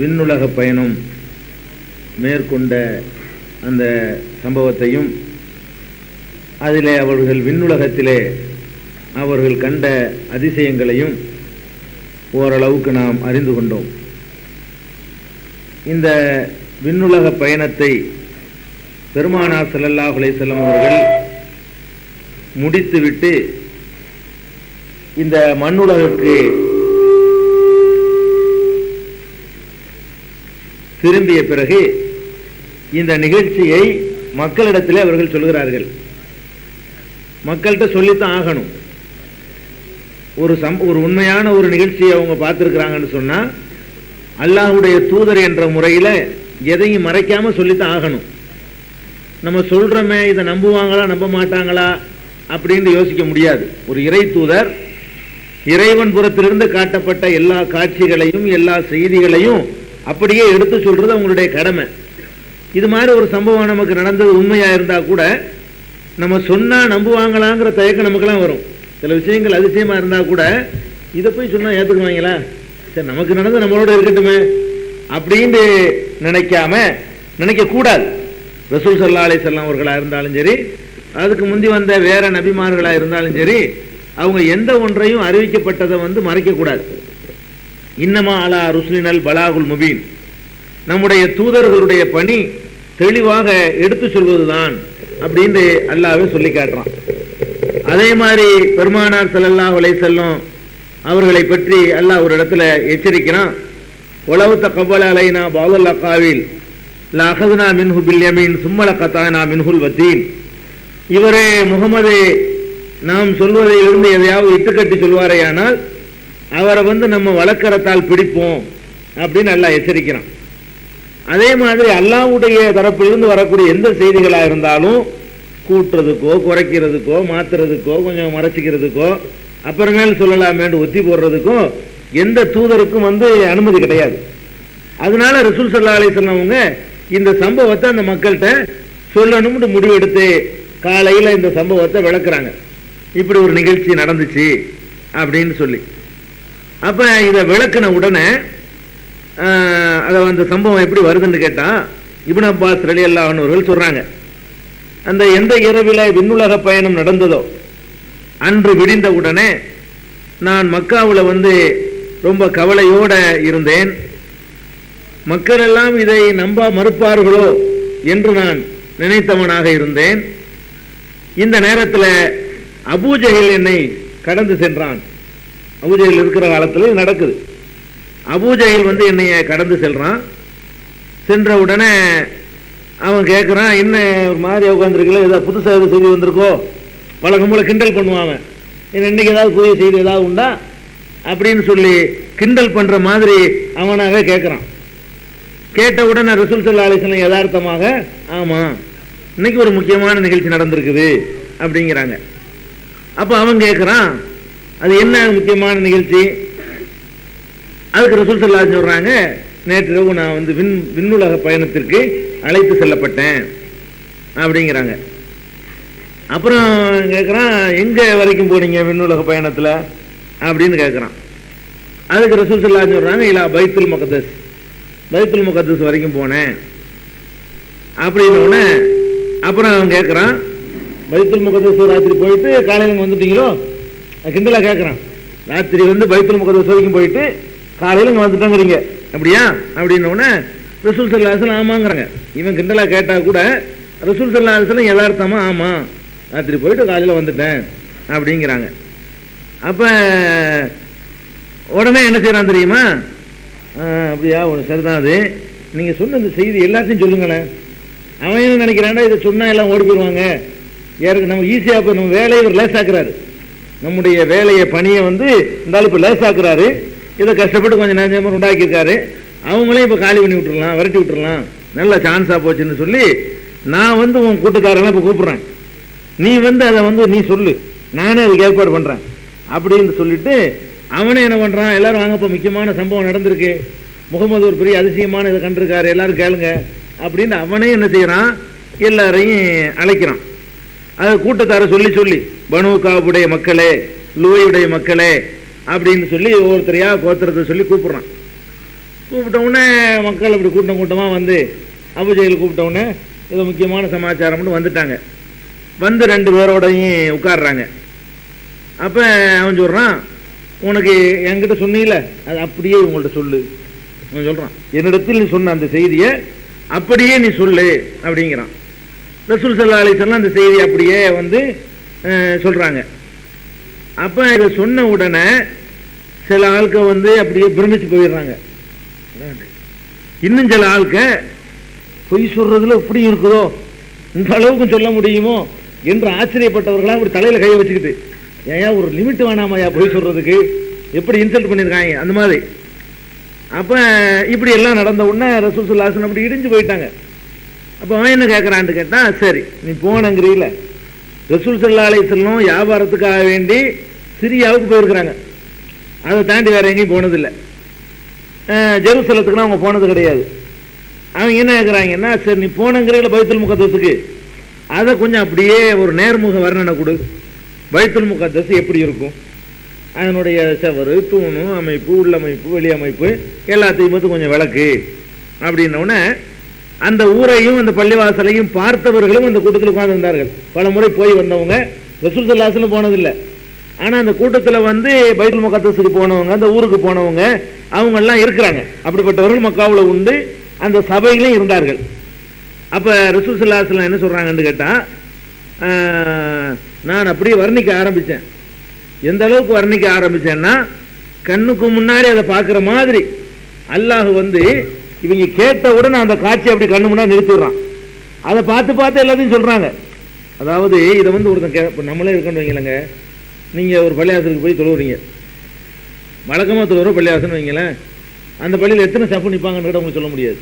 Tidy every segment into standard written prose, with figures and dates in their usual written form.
விண்ணுலக பயணம் மேற்கொண்ட அந்த சம்பவத்தையும் அதிலே அவர்கள் விண்ணுலகத்திலே அவர்கள் கண்ட அதிசயங்களையும் ஓரளவுக்கு நாம் அறிந்து கொண்டோம். இந்த விண்ணுலக பயணத்தை பெருமானார் ஸல்லல்லாஹு அலைஹி வஸல்லம் அவர்கள் முடித்துவிட்டு இந்த மண்ணுலகுக்கு திரும்பிய பிறகு இந்த நிகழ்ச்சியை மக்களிடத்திலே அவர்கள் சொல்கிறார்கள். மக்கள்கிட்ட சொல்லித்தான் ஆகணும். ஒரு உண்மையான ஒரு நிகழ்ச்சியை அவங்க பார்த்துருக்கிறாங்கன்னு சொன்னா அல்லாஹ்வுடைய தூதர் என்ற முறையில் எதையும் மறைக்காம சொல்லித்தான் ஆகணும். நம்ம சொல்றோமே, இதை நம்புவாங்களா நம்ப மாட்டாங்களா அப்படின்னு யோசிக்க முடியாது. ஒரு இறை தூதர் இறைவன் புறத்திலிருந்து காட்டப்பட்ட எல்லா காட்சிகளையும் எல்லா செய்திகளையும் அப்படியே எடுத்து சொல்றது அவங்களுடைய கடமை. இது மாதிரி ஒரு சம்பவம் நமக்கு நடந்தது உண்மையா இருந்தா கூட நம்ம சொன்னா நம்புவாங்களாங்கிற தயக்கம் நமக்கெல்லாம் வரும். சில விஷயங்கள் அதிசயமா இருந்தா கூட இதை போய் சொன்னா ஏத்துக்குவாங்களா, சரி நமக்கு நடந்து நம்மளோட இருக்கட்டுமே அப்படின்னு நினைக்க கூடாது. ரசூல் ஸல்லல்லாஹு அலைஹி வஸல்லம் அவர்களா இருந்தாலும் சரி, அதுக்கு முந்தி வந்த வேற நபிமார்களா இருந்தாலும் சரி, அவங்க எந்த ஒன்றையும் அறிவிக்கப்பட்டதை மறைக்க கூடாது. இன்னமா அலா ருஸ்லினல் பலாகுல் முபீன், நம்முடைய தூதர்களுடைய பணி தெளிவாக எடுத்து சொல்வதுதான் அப்படின்னு அல்லாஹ்வே சொல்லி காட்டுறான். அதே மாதிரி பெருமானார் ஸல்லல்லாஹு அலைஹி வஸல்லம் அவர்களை பற்றி அல்லாஹ் ஒரு இடத்துல எச்சரிக்கிறான். உலவு தகவல அலைனா பாவல் அக்காவில் லஅഖதுனா மின்ஹு பில் யமீன் சும்ம லகதானா மின்ஹுல் வதீன். இவரே முகமது நாம் சொல்வதை இருந்து எதையாவது இட்டுக்கட்டி சொல்வாரேயானால் அவரை நம்ம வழக்கரத்தால் பிடிப்போம் அப்படின்னு அல்லாஹ் எச்சரிக்கிறான். அதே மாதிரி அல்லாஹ்வுடைய தரப்பிலிருந்து வரக்கூடிய எந்த செய்திகளா இருந்தாலும் கூட்டுறதுக்கோ குறைக்கிறதுக்கோ மாத்துறதுக்கோ கொஞ்சம் மறைச்சிக்கிறதுக்கோ அப்புறமேல் சொல்லலாமே ஒத்தி போடுறதுக்கோ எந்த தூதருக்கும் அனுமதி கிடையாது. அதனால ரசூல் ஸல்லல்லாஹு அலைஹி வஸல்லம் அவங்க இந்த சம்பவத்தை அந்த மக்கள்கிட்ட சொல்லணும்னு முடிவெடுத்து காலையில இந்த சம்பவத்தை விளக்குறாங்க. இப்படி ஒரு நிகழ்ச்சி நடந்துச்சு அப்படின்னு சொல்லி. அப்ப இதை விளக்குன உடனே அந்த சம்பவம் எப்படி வருதுன்னு கேட்டா, இப்னு அப்பாஸ் ரலியல்லாஹு அன்ஹு அவர்கள் சொல்றாங்க, அந்த எந்த இரவில விண்ணுலக பயணம் நடந்ததோ அன்று விடிந்த உடனே நான் மக்காவுல ரொம்ப கவலையோட இருந்தேன். மக்கள் எல்லாம் இதை நம்ப மறுப்பார்களோ என்று நான் நினைத்தவனாக இருந்தேன். இந்த நேரத்தில் அபூஜஹல் என்னை கடந்து சென்றான். அபூஜஹல் இருக்கிற காலத்தில் இது நடக்குது. அபூஜஹல் என்னை கடந்து செல்றான். சென்ற உடனே அவன் கேட்கிறான், என்ன ஒரு மாதிரி உட்காந்துருக்கல, ஏதாவது புதுசாக எதாவது செய்தி வந்திருக்கோ, வழக்கம் போல கிண்டல் பண்ணுவான். இன்னைக்கு ஏதாவது புதிய செய்தி ஏதாவது உண்டா அப்படின்னு சொல்லி கிண்டல் பண்ற மாதிரி அவனாக கேட்கிறான். கேட்ட உடனே ரசூல் ஸல்லல்லாஹு அலைஹி வஸல்லம் யதார்த்தமாக, ஆமா இன்னைக்கு ஒரு முக்கியமான நிகழ்ச்சி நடந்திருக்குது அப்படிங்கிறாங்க. அப்ப அவன் கேட்கிறான், அது என்ன முக்கியமான நிகழ்ச்சி? அதுக்கு ரசூல் ஸல்லல்லாஹு அலைஹி வஸல்லம் சொல்றாங்க, நேற்று நான் விண்ணுலக பயணத்திற்கு அழைத்து செல்லப்பட்டேன் அப்படிங்கிறாங்க. அப்புறம் கேட்குறான், எங்க வரைக்கும் போனீங்க விண்ணுலக பயணத்துல அப்படின்னு கேட்குறான். அதுக்கு ரசூல் ஸல்லல்லாஹு அலைஹி வஸல்லம் சொல்றாங்க, இல்லா பைத்துல் முகத்தஸ், பைத்துல் முகத்தஸ் வரைக்கும் போனேன் அப்படின்னு. அப்புறம் அவன் கேட்குறான், பைத்துல் முகத்தஸ் ராத்திரி போயிட்டு காலையில் வந்துட்டீங்களோ? கிண்டலா கேட்குறான், ராத்திரி பைத்துல் முகத்தஸ் வரைக்கும் போயிட்டு காலையில் வந்துட்டாங்கிறீங்க அப்படியா அப்படின்னு. ரசூல் ஸல்லல்லாஹு அலைஹி வஸல்லம் ஆமாங்கிறாங்க. இவன் கிண்டலா கேட்டா கூட ரசூல் ஸல்லல்லாஹு அலைஹி வஸல்லம் யதார்த்தமா ஆமா ராத்திரி போயிட்டு காலையில் வந்துட்டேன் அப்படிங்கிறாங்க. அப்ப உடனே என்ன செய்யறான் தெரியுமா? அப்படியா, சரிதான், அது நீங்க சொன்ன இந்த செய்தி எல்லாத்தையும் சொல்லுங்களேன். அவன் என்ன நினைக்கிறான்டா, இதை சொன்னா எல்லாம் ஓடி போயிடுவாங்க, யாருக்கு நம்ம ஈஸியா நம்ம வேலையை இவர் லேசாக்குறாரு, நம்முடைய வேலையை பணியை இந்த இப்ப லேசாக்குறாரு, இதை கஷ்டப்பட்டு கொஞ்சம் நேரம் உண்டாக்கியிருக்காரு, அவங்களையும் இப்ப காலி பண்ணி விட்டுறலாம், விரட்டி விட்டுறலாம், நல்ல சான்ஸா போச்சுன்னு சொல்லி நான் உன் கூட்டுக்காரெல்லாம் இப்ப கூப்பிடுறேன், நீ அதை நீ சொல்லு, நானே அதுக்கு ஏற்பாடு பண்றேன் அப்படின்னு சொல்லிட்டு அவனே என்ன பண்றான், எல்லாரும் வாங்கப்ப முக்கியமான சம்பவம் நடந்திருக்கு, முகமது ஒரு பெரிய அதிசயமான இதை கண்டிருக்காரு, எல்லாரும் கேளுங்க அப்படின்னு அவனே என்ன செய்யறான், எல்லாரையும் அழைக்கிறான். அதை கூட்டத்தார சொல்லி சொல்லி பனு காபுடைய மக்களே, லுவையுடைய மக்களே அப்படின்னு சொல்லி ஒவ்வொருத்தரையா கோத்திரத்தை சொல்லி கூப்பிடுறான். கூப்பிட்ட உடனே மக்கள் இப்படி கூட்டம் கூட்டமாக வந்து அபுஜெயில் கூப்பிட்ட உடனே ஏதோ முக்கியமான சமாச்சாரம்னு வந்துட்டாங்க. வந்து 2 பேரோடையும் உட்காடுறாங்க. அப்போ அவன் சொல்கிறான், உனக்கு என்கிட்ட சொன்னீல அது அப்படியே உங்கள்கிட்ட சொல்லு. அவன் சொல்கிறான், என்னிடத்தில் நீ சொன்ன அந்த செய்தியை அப்படியே நீ சொல்லு அப்படிங்கிறான். ரசூல் ஸல்லல்லாஹு அலைஹி வஸல்லம் அந்த செய்தியை அப்படியே வந்து சொல்கிறாங்க. அப்போ இதை சொன்ன உடனே சில ஆட்கள் வந்து அப்படியே பிரமிச்சு போயிடுறாங்க. இன்னும் சில ஆட்கள் பொய் சொல்றதுல எப்படி இருக்குதோ இந்த அளவுக்கு சொல்ல முடியுமோ என்று ஆச்சரியப்பட்டவர்களாக ஒரு தலையில கையை வச்சுக்கிட்டு, ஏன் ஒரு லிமிட் வேணாமையா பொய் சொல்றதுக்கு, எப்படி இன்சல்ட் பண்ணியிருக்காங்க அந்த மாதிரி. அப்ப இப்படி எல்லாம் நடந்த உடனே ரசூல் ஸல்லல்லாஹு அலைஹி வஸல்லம் அப்படி இடிஞ்சு போயிட்டாங்க. அப்ப அவன் என்ன கேட்கறான்னு கேட்டா, சரி நீ போனங்கிறீல, ரசூல் ஸல்லல்லாஹு அலைஹி வஸல்லம் வியாபாரத்துக்காக வேண்டி சிரியாவுக்கு போயிருக்கிறாங்க. அதை தாண்டி வேற எங்கேயும் போனதில்லை. ஜெருசலத்துக்குலாம் அவங்க போனது கிடையாது. அவங்க என்ன கேட்குறாங்கன்னா, சரி நீ போனங்கிறீங்கள பைத்துல் முகத்தஸுக்கு, அதை கொஞ்சம் அப்படியே ஒரு நேர்முக வர்ணனை கொடு. பைத்துல் முகத்தஸ் எப்படி இருக்கும், அதனுடைய செவரு, தூணு அமைப்பு, உள்ளமைப்பு, வெளி அமைப்பு எல்லாத்தையும் பார்த்து கொஞ்சம் விளக்கு அப்படின்னோடனே அந்த ஊரையும் அந்த பள்ளிவாசலையும் பார்த்தவர்களும் அந்த கூட்டத்தில் உட்கார்ந்து இருந்தார்கள். பல முறை போய் வந்தவங்க, ரசூல் ஸல்லல்லாஹு அலைஹி வஸல்லம் போனதில்லை. ஆனால் அந்த கூட்டத்தில் வந்து பைத்துல் முகத்தஸுக்கு போனவங்க, அந்த ஊருக்கு போனவங்க அவங்கெல்லாம் இருக்கிறாங்க. அப்படிப்பட்டவர்கள் மக்காவில் உண்டு, அந்த சபையிலும் இருந்தார்கள். அப்போ ரசூல் ஸல்லல்லாஹு அலைஹி வஸல்லம் என்ன சொல்கிறாங்கன்னு கேட்டால், நான் அப்படியே வர்ணிக்க ஆரம்பித்தேன். எந்த அளவுக்கு வர்ணிக்க ஆரம்பித்தேன்னா, கண்ணுக்கு முன்னாடி அதை பார்க்குற மாதிரி அல்லாஹ் வந்து இவங்க கேட்ட உடனே அந்த காட்சி அப்படி கண்ணு முன்னாடி நிறுத்திடுறான். அதை பார்த்து பார்த்து எல்லாத்தையும் சொல்கிறாங்க. அதாவது இதை வந்து ஒருத்தன் நம்மளே இருக்கணும் வைங்களேங்க, நீங்கள் ஒரு பள்ளியாசலுக்கு போய் தொழுவுறீங்க, வழக்கமாக தொழுவுற பள்ளியாசன்னு வைங்களேன், அந்த பள்ளியில் எத்தனை சப்பு நிற்பாங்கன்னு கூட உங்களுக்கு சொல்ல முடியாது.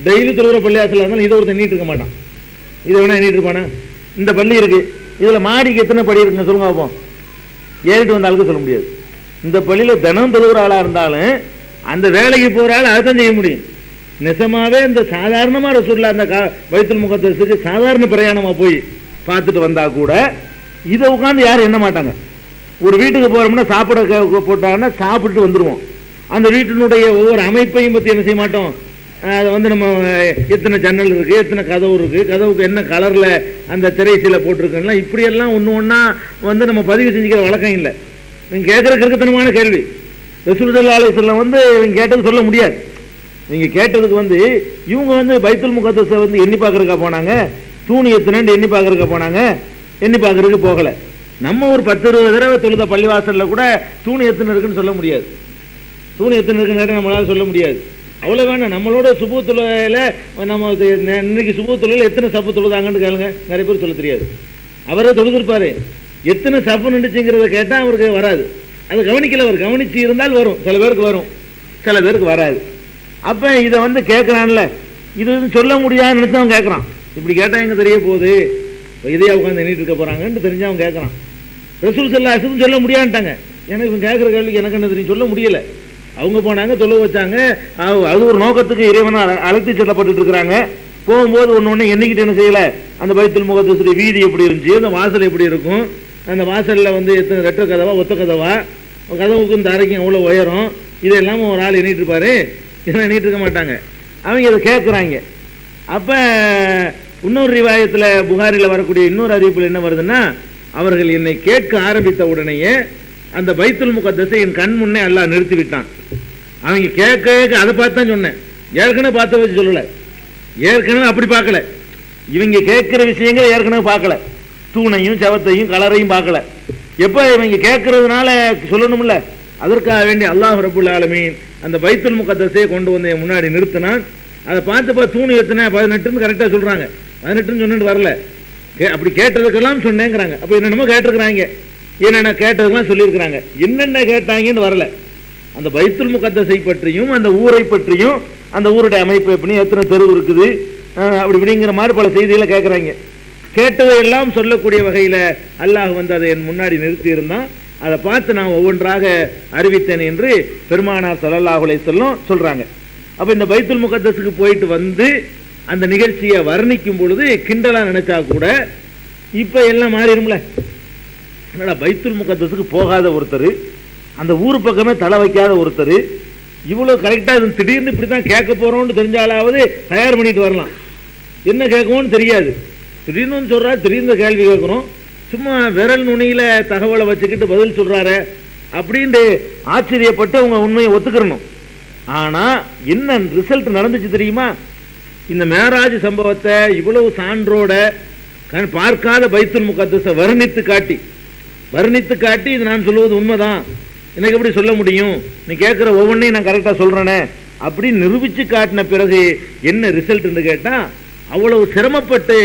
டெய்லி தொழுவுற பள்ளியாசலாக இருந்தாலும் இதை ஒருத்தன் நீட்டு இருக்க மாட்டான். இதை வேணா நீட்டு இருப்பானா? இந்த பள்ளி இருக்கு, இதில் மாடிக்கு எத்தனை படி இருக்குன்னு சொல்லுங்க பார்ப்போம். ஏறிட்டு வந்த ஆளுக்கு சொல்ல முடியாது. இந்த பள்ளியில் தினம் தொழுகிற ஆளாக இருந்தாலும் அந்த வேலைக்கு போகிற ஆள் அதை தான் செய்ய முடியும். நிஜமாவே இந்த சாதாரணமாக ரசூலுல்லாஹ் அந்த பைத்துல் முகத்தஸுக்கு சாதாரண பிரயாணமாக போய் பார்த்துட்டு வந்தா கூட இதை உட்காந்து யாரும் எண்ண மாட்டாங்க. ஒரு வீட்டுக்கு போகிறோம்னா சாப்பிட போட்டாங்கன்னா சாப்பிட்டு வந்துடுவோம். அந்த வீட்டினுடைய ஒவ்வொரு அமைப்பையும் பற்றி என்ன செய்ய மாட்டோம். அதை வந்து நம்ம எத்தனை ஜன்னல் இருக்குது, எத்தனை கதவு இருக்குது, கதவுக்கு என்ன கலரில் அந்த திரைசீலை போட்டிருக்குன்னா இப்படியெல்லாம் ஒன்று ஒன்றா வந்து நம்ம பதிவு செஞ்சுக்கிற வழக்கம் இல்லை. நீங்கள் கேட்குற கிறுக்குத்தனமான கேள்வி. ரசூல் ஸல்லல்லாஹு அலைஹி வஸல்லம் வந்து இவங்க கேட்டது சொல்ல முடியாது. நீங்கள் கேட்டதுக்கு வந்து இவங்க வந்து பைத்துல் முகத்தஸை வந்து எண்ணி பார்க்குறதுக்கா போனாங்க, தூணி எத்தனைன்னு எண்ணி பார்க்குறதுக்கா போனாங்க, எண்ணி பார்க்குறதுக்கு போகலை. நம்ம ஒரு 10-20 தடவை தொழுத பள்ளிவாசலில் கூட தூணி எத்தனை இருக்குன்னு சொல்ல முடியாது. தூணி எத்தனை இருக்குன்னு நம்மளால சொல்ல முடியாது. அவ்வளோ வேணாம். நம்மளோட சுபு தொழுகையில் நம்ம இன்னைக்கு சுபு தொழுகையில் எத்தனை சப்பு தொழுதாங்கன்னு கேளுங்க, நிறைய பேர் சொல்ல தெரியாது. அவரே தொழுதுருப்பாரு, எத்தனை சப்பு நின்றுச்சுங்கிறத கேட்டால் அவருக்கு வராது. அதை கவனிக்கல. அவர் கவனிச்சு இருந்தால் வரும், சில பேருக்கு வரும், சில பேருக்கு வராது. அப்போ இதை வந்து கேட்குறான்ல, இது சொல்ல முடியாதுன்னு நினச்சி அவன் கேட்குறான். இப்படி கேட்டால் எங்கே தெரிய போகுது, இதையா உட்காந்து எண்ணிட்டு இருக்க போகிறாங்கன்னு தெரிஞ்சு அவன் கேட்குறான். ரசூல் ஸல்லல்லாஹு அலைஹி வஸல்லம் சொல்ல முடியான்ட்டாங்க. எனக்கு இவன் கேட்குற கேள்விக்கு எனக்கு என்ன தெரியும், சொல்ல முடியலை. அவங்க போனாங்க, தொலை வச்சாங்க. அது ஒரு நோக்கத்துக்கு இறைவனை அழைத்து செல்லப்பட்டு இருக்கிறாங்க. போகும்போது ஒன்று ஒன்று எண்ணிக்கிட்டு என்ன செய்யலை. அந்த பைத்துல் முகத்தஸுடைய வீதி எப்படி இருந்துச்சு, அந்த வாசல் எப்படி இருக்கும், அந்த வாசலில் வந்து எத்தனை ரெட்ட கதவா ஒத்த கதவா, கதவுக்கும் இந்த அறைக்கும் அவ்வளோ உயரம், இதெல்லாம் ஒரு ஆள் எண்ணிட்டு இருப்பாரு. இதெல்லாம் எண்ணிட்டு இருக்க மாட்டாங்க. அவங்க இதை கேட்குறாங்க. அப்போ இன்னொரு ரிவாயத்தில் புகாரில் வரக்கூடிய இன்னொரு அறிவிப்பில் என்ன வருதுன்னா, அவர்கள் என்னை கேட்க ஆரம்பித்த உடனேயே அந்த பைத்துல் முகத்தஸை என் கண் முன்னே அல்லாஹ் நிறுத்தி விட்டான். அவங்க கேட்க அதை பார்த்து தான் சொன்னேன். ஏற்கனவே பார்த்த வச்சு சொல்லலை, ஏற்கனவே அப்படி பார்க்கல. இவங்க கேட்குற விஷயங்கள் ஏற்கனவே பார்க்கல, தூணையும் செவத்தையும் கலரையும் பார்க்கல. எப்போ இவங்க கேட்கறதுனால சொல்லணும்ல, அதற்காக வேண்டி அல்லாஹ் ரப்புல் ஆலமீன் அந்த பைத்துல் முகத்தஸை கொண்டு வந்து முன்னாடி நிறுத்தினான். அதை பார்த்துப்பா தூணு எத்தனை 18ன்னு கரெக்டாக சொல்கிறாங்க. 18ன்னு சொன்னிட்டு வரல, அப்படி கேட்டதுக்கெல்லாம் சொன்னேங்கிறாங்க. அப்போ என்னென்னமோ கேட்டிருக்கிறாங்க, என்னென்ன கேட்டதுக்கெல்லாம் சொல்லியிருக்கிறாங்க. என்னென்ன கேட்டாங்கன்னு வரல. அந்த பைத்துல் முகத்தஸை பற்றியும் அந்த ஊரை பற்றியும் அந்த ஊருடைய அமைப்பு எப்படி, எத்தனை தெரு இருக்குது, அப்படி இப்படிங்கிற மாதிரி பல செய்திகளை கேட்குறாங்க. கேட்டதையெல்லாம் சொல்லக்கூடிய வகையில் அல்லாஹ் வந்து அதை என் முன்னாடி நிறுத்தி இருந்தான். அதை பார்த்து நான் ஒவ்வொன்றாக அறிவித்தேன் என்று பெருமானார் ஸல்லல்லாஹு அலைஹி வஸல்லம் சொல்கிறாங்க. அப்போ இந்த பைத்துல் முகத்தஸுக்கு போயிட்டு வந்து அந்த நிகழ்ச்சியை வர்ணிக்கும் பொழுது கிண்டலாக நினைச்சா கூட இப்போ எல்லாம் மாறிடும்ல. என்னடா பைத்துல் முகத்தஸுக்கு போகாத ஒருத்தர், அந்த ஊர் பக்கமே தலை வைக்காத ஒருத்தர், இவ்வளவு கரெக்டா திடீர்னு இப்படித்தான் கேட்க போறோம்னு தெரிஞ்சாலாவது தயார் பண்ணிட்டு வரலாம். என்ன கேட்கும்னு தெரியாது, திடீர்னு சொல்றா, திடீர்னு கேள்வி கேட்கிறோம், சும்மா விரல் நுனியில தகவலை வச்சுக்கிட்டு பதில் சொல்றாரு அப்படின்னு ஆச்சரியப்பட்டு அவங்க உண்மையை ஒத்துக்கிறணும். ஆனா என்ன ரிசல்ட் நடந்துச்சு தெரியுமா? இந்த மேராஜ் சம்பவத்தை இவ்வளவு சான்றோட பார்க்காத பைத்துல் முகத்தஸை வர்ணித்து காட்டி இது நான் சொல்லுவது உண்மைதான், எனக்கு எப்படி சொல்ல முடியும், நீ கேட்கிற ஒவ்வொன்றையும் நான் கரெக்டா சொல்றேனே அப்படின்னு நிரூபிச்சு காட்டின பிறகு என்ன ரிசல்ட் கேட்டா, அவ்வளவு சிரமப்பட்டு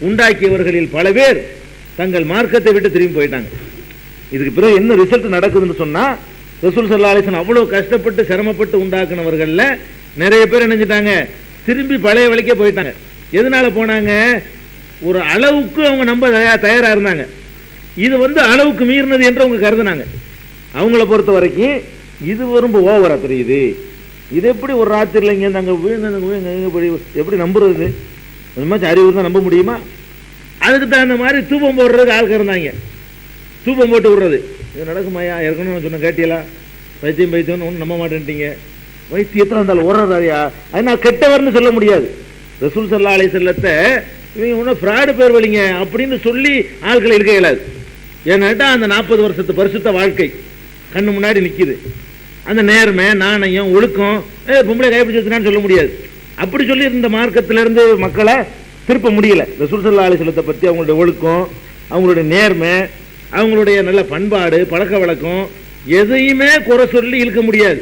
உண்டாக்கியவர்களில் பல பேர் தங்கள் மார்க்கத்தை விட்டு திரும்பி போயிட்டாங்க. இதுக்கு பிறகு என்ன ரிசல்ட் நடக்குதுன்னு சொன்னா, ரசூல் ஸல்லல்லாஹு அலைஹி வஸல்லம் அவ்வளவு கஷ்டப்பட்டு சிரமப்பட்டு உண்டாக்குனவர்கள்ல நிறைய பேர் நினைச்சிட்டாங்க திரும்பி பழைய வழிக்கே போயிட்டாங்க. எதனால போனாங்க? ஒரு அளவுக்கு அவங்க நம்ப தயாரா இருந்தாங்க. இது அளவுக்கு மீறினது என்று அவங்க கருதுனாங்க. அவங்கள பொறுத்த வரைக்கும் இது ரொம்ப ஓவரா தெரியுது, இது எப்படி ஒரு ராத்திரில இங்க எப்படி நம்புறது, அறிவு தான் நம்ப முடியுமா? அதுக்கு தகுந்த மாதிரி தூபம் போடுறதுக்கு ஆளுக்கு இருந்தாங்க. தூபம் போட்டு விடுறது, இது நடக்குமாயா, ஏற்கனவே சொன்ன கேட்டியலா, பைத்தியம் ஒன்றும் நம்ப மாட்டேன்ட்டீங்க, வைத்தியத்தில் இருந்தாலும் ஓடுறாரியா, அதனால் கெட்டவர்னு சொல்ல முடியாது. ரசூல் ஸல்லல்லாஹு அலைஹி வஸல்லத்தை இவங்க ஒன்றும் ஃப்ராடு பேர் வலிங்க அப்படின்னு சொல்லி ஆட்களை இருக்க இயலாது. ஏன்னாட்டா அந்த 40 வருஷத்து பரிசுத்த வாழ்க்கை கண்ணு முன்னாடி நிற்கிது. அந்த நேர்மை, நாணயம், ஒழுக்கம் பொம்பளை கைப்பிடிச்சிருந்தான்னு சொல்ல முடியாது. அப்படி சொல்லி இந்த மார்க்கத்திலிருந்து மக்களை திருப்ப முடியல. ரசூல் ஸல்லல்லாஹு அலைஹி வஸல்லத்தை பற்றி அவங்களுடைய ஒழுக்கம், அவங்களுடைய நேர்மை, அவங்களுடைய நல்ல பண்பாடு, பழக்க வழக்கம் எதையுமே குறை சொல்லி இழுக்க முடியாது.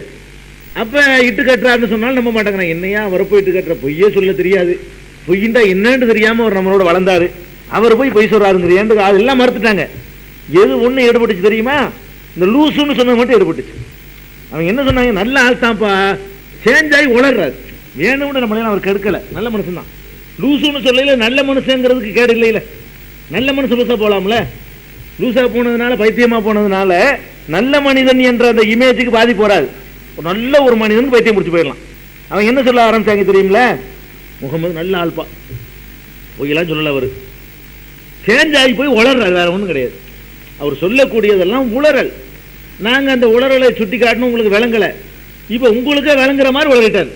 அப்ப இட்டு கட்டுறாருன்னு சொன்னாலும் நம்ப மாட்டாங்க. என்னையா வரப்போ இட்டு கட்டுற, பொய்யே சொல்ல தெரியாது, பொய்யின்டா என்னன்னு தெரியாம அவர் நம்மளோட வளர்ந்தாரு, அவர் போய் பொய் சொல்றாருங்க, அதெல்லாம் மறுத்துட்டாங்க. எது ஒண்ணு ஈடுபட்டுச்சு தெரியுமா? இந்த லூசுன்னு சொன்னது மட்டும் ஈடுபட்டுச்சு. அவங்க என்ன சொன்னாங்க, நல்ல ஆள் தான்ப்பா, சேஞ்ச் ஆகி உளர்றாரு, வேணும்னு நம்மளையும் அவர் கெடுக்கல, நல்ல மனுஷன் தான். லூசுன்னு சொல்லல, நல்ல மனுஷங்கிறதுக்கு கேடு இல்லையில, நல்ல மனுஷன் லூசா போலாம்ல. லூசா போனதுனால, பைத்தியமா போனதுனால நல்ல மனிதன் என்ற அந்த இமேஜுக்கு பாதிப்பு வராது. நல்ல ஒரு மனிதனுக்கு பைத்தியம் முடிச்சு போயிடலாம். அவன் என்ன சொல்ல ஆரம்பிச்சாங்க தெரியுமில, முகமது நல்ல ஆள்பா, பொய்யெல்லாம் சொல்லல, அவரு சேஞ்ச் ஆகி போய் உளறாரு, வேற ஒன்றும் கிடையாது. அவர் சொல்லக்கூடியதெல்லாம் உளறல். நாங்க அந்த உளறலை சுட்டி காட்டணும், உங்களுக்கு விளங்கல, இப்ப உங்களுக்கே விளங்குற மாதிரி உளறிட்டார்.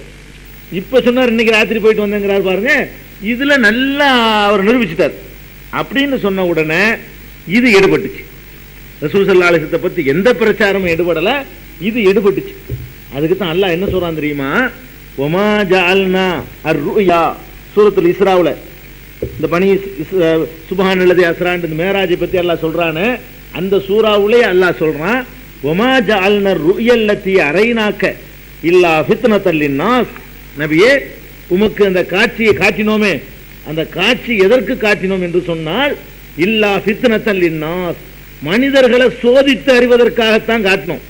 இப்ப சொன்னார் இன்னைக்கு ராத்திரி போயிட்டு வந்தேங்கிறார் பாருங்க, இதுல நல்லா அவர் நிரூபிச்சுட்டார். அப்படின்னு சொன்ன உடனே இது எடுபட்டுச்சு. ரசூல் ஸல்லல்லாஹு அலைஹி வஸல்லம் பத்தி எந்த பிரச்சாரமும் எடுபடல, இது எடுபட்டுச்சு. அதுக்கு தான் அல்லாஹ் என்ன சொல்றான் தெரியுமா? வமா ஜஅல்னா அர்-ருயா, சூரத்துல் இஸ்ராவுல இந்த பனி சுப்ஹானல்லதி அஸ்ரான் இந்த மேராஜை பத்தி அல்லாஹ் சொல்றானே, அந்த சூராவுலே அல்லாஹ் சொல்றான், வமா ஜஅல்னா அர்-ருயல்லதி அரைனாக்க இல்லா ஃபித்னத்தல் லின்னாஸ். நபியே, உமக்கு அந்த காட்சியை காட்டினோமே, அந்த காட்சி எதற்கு காட்டினோம் என்று சொன்னால், இல்லா ஃபித்னத்தல் லின்னாஸ், மனிதர்களை சோதித்து அறிவதற்காகத்தான் காட்டினோம்.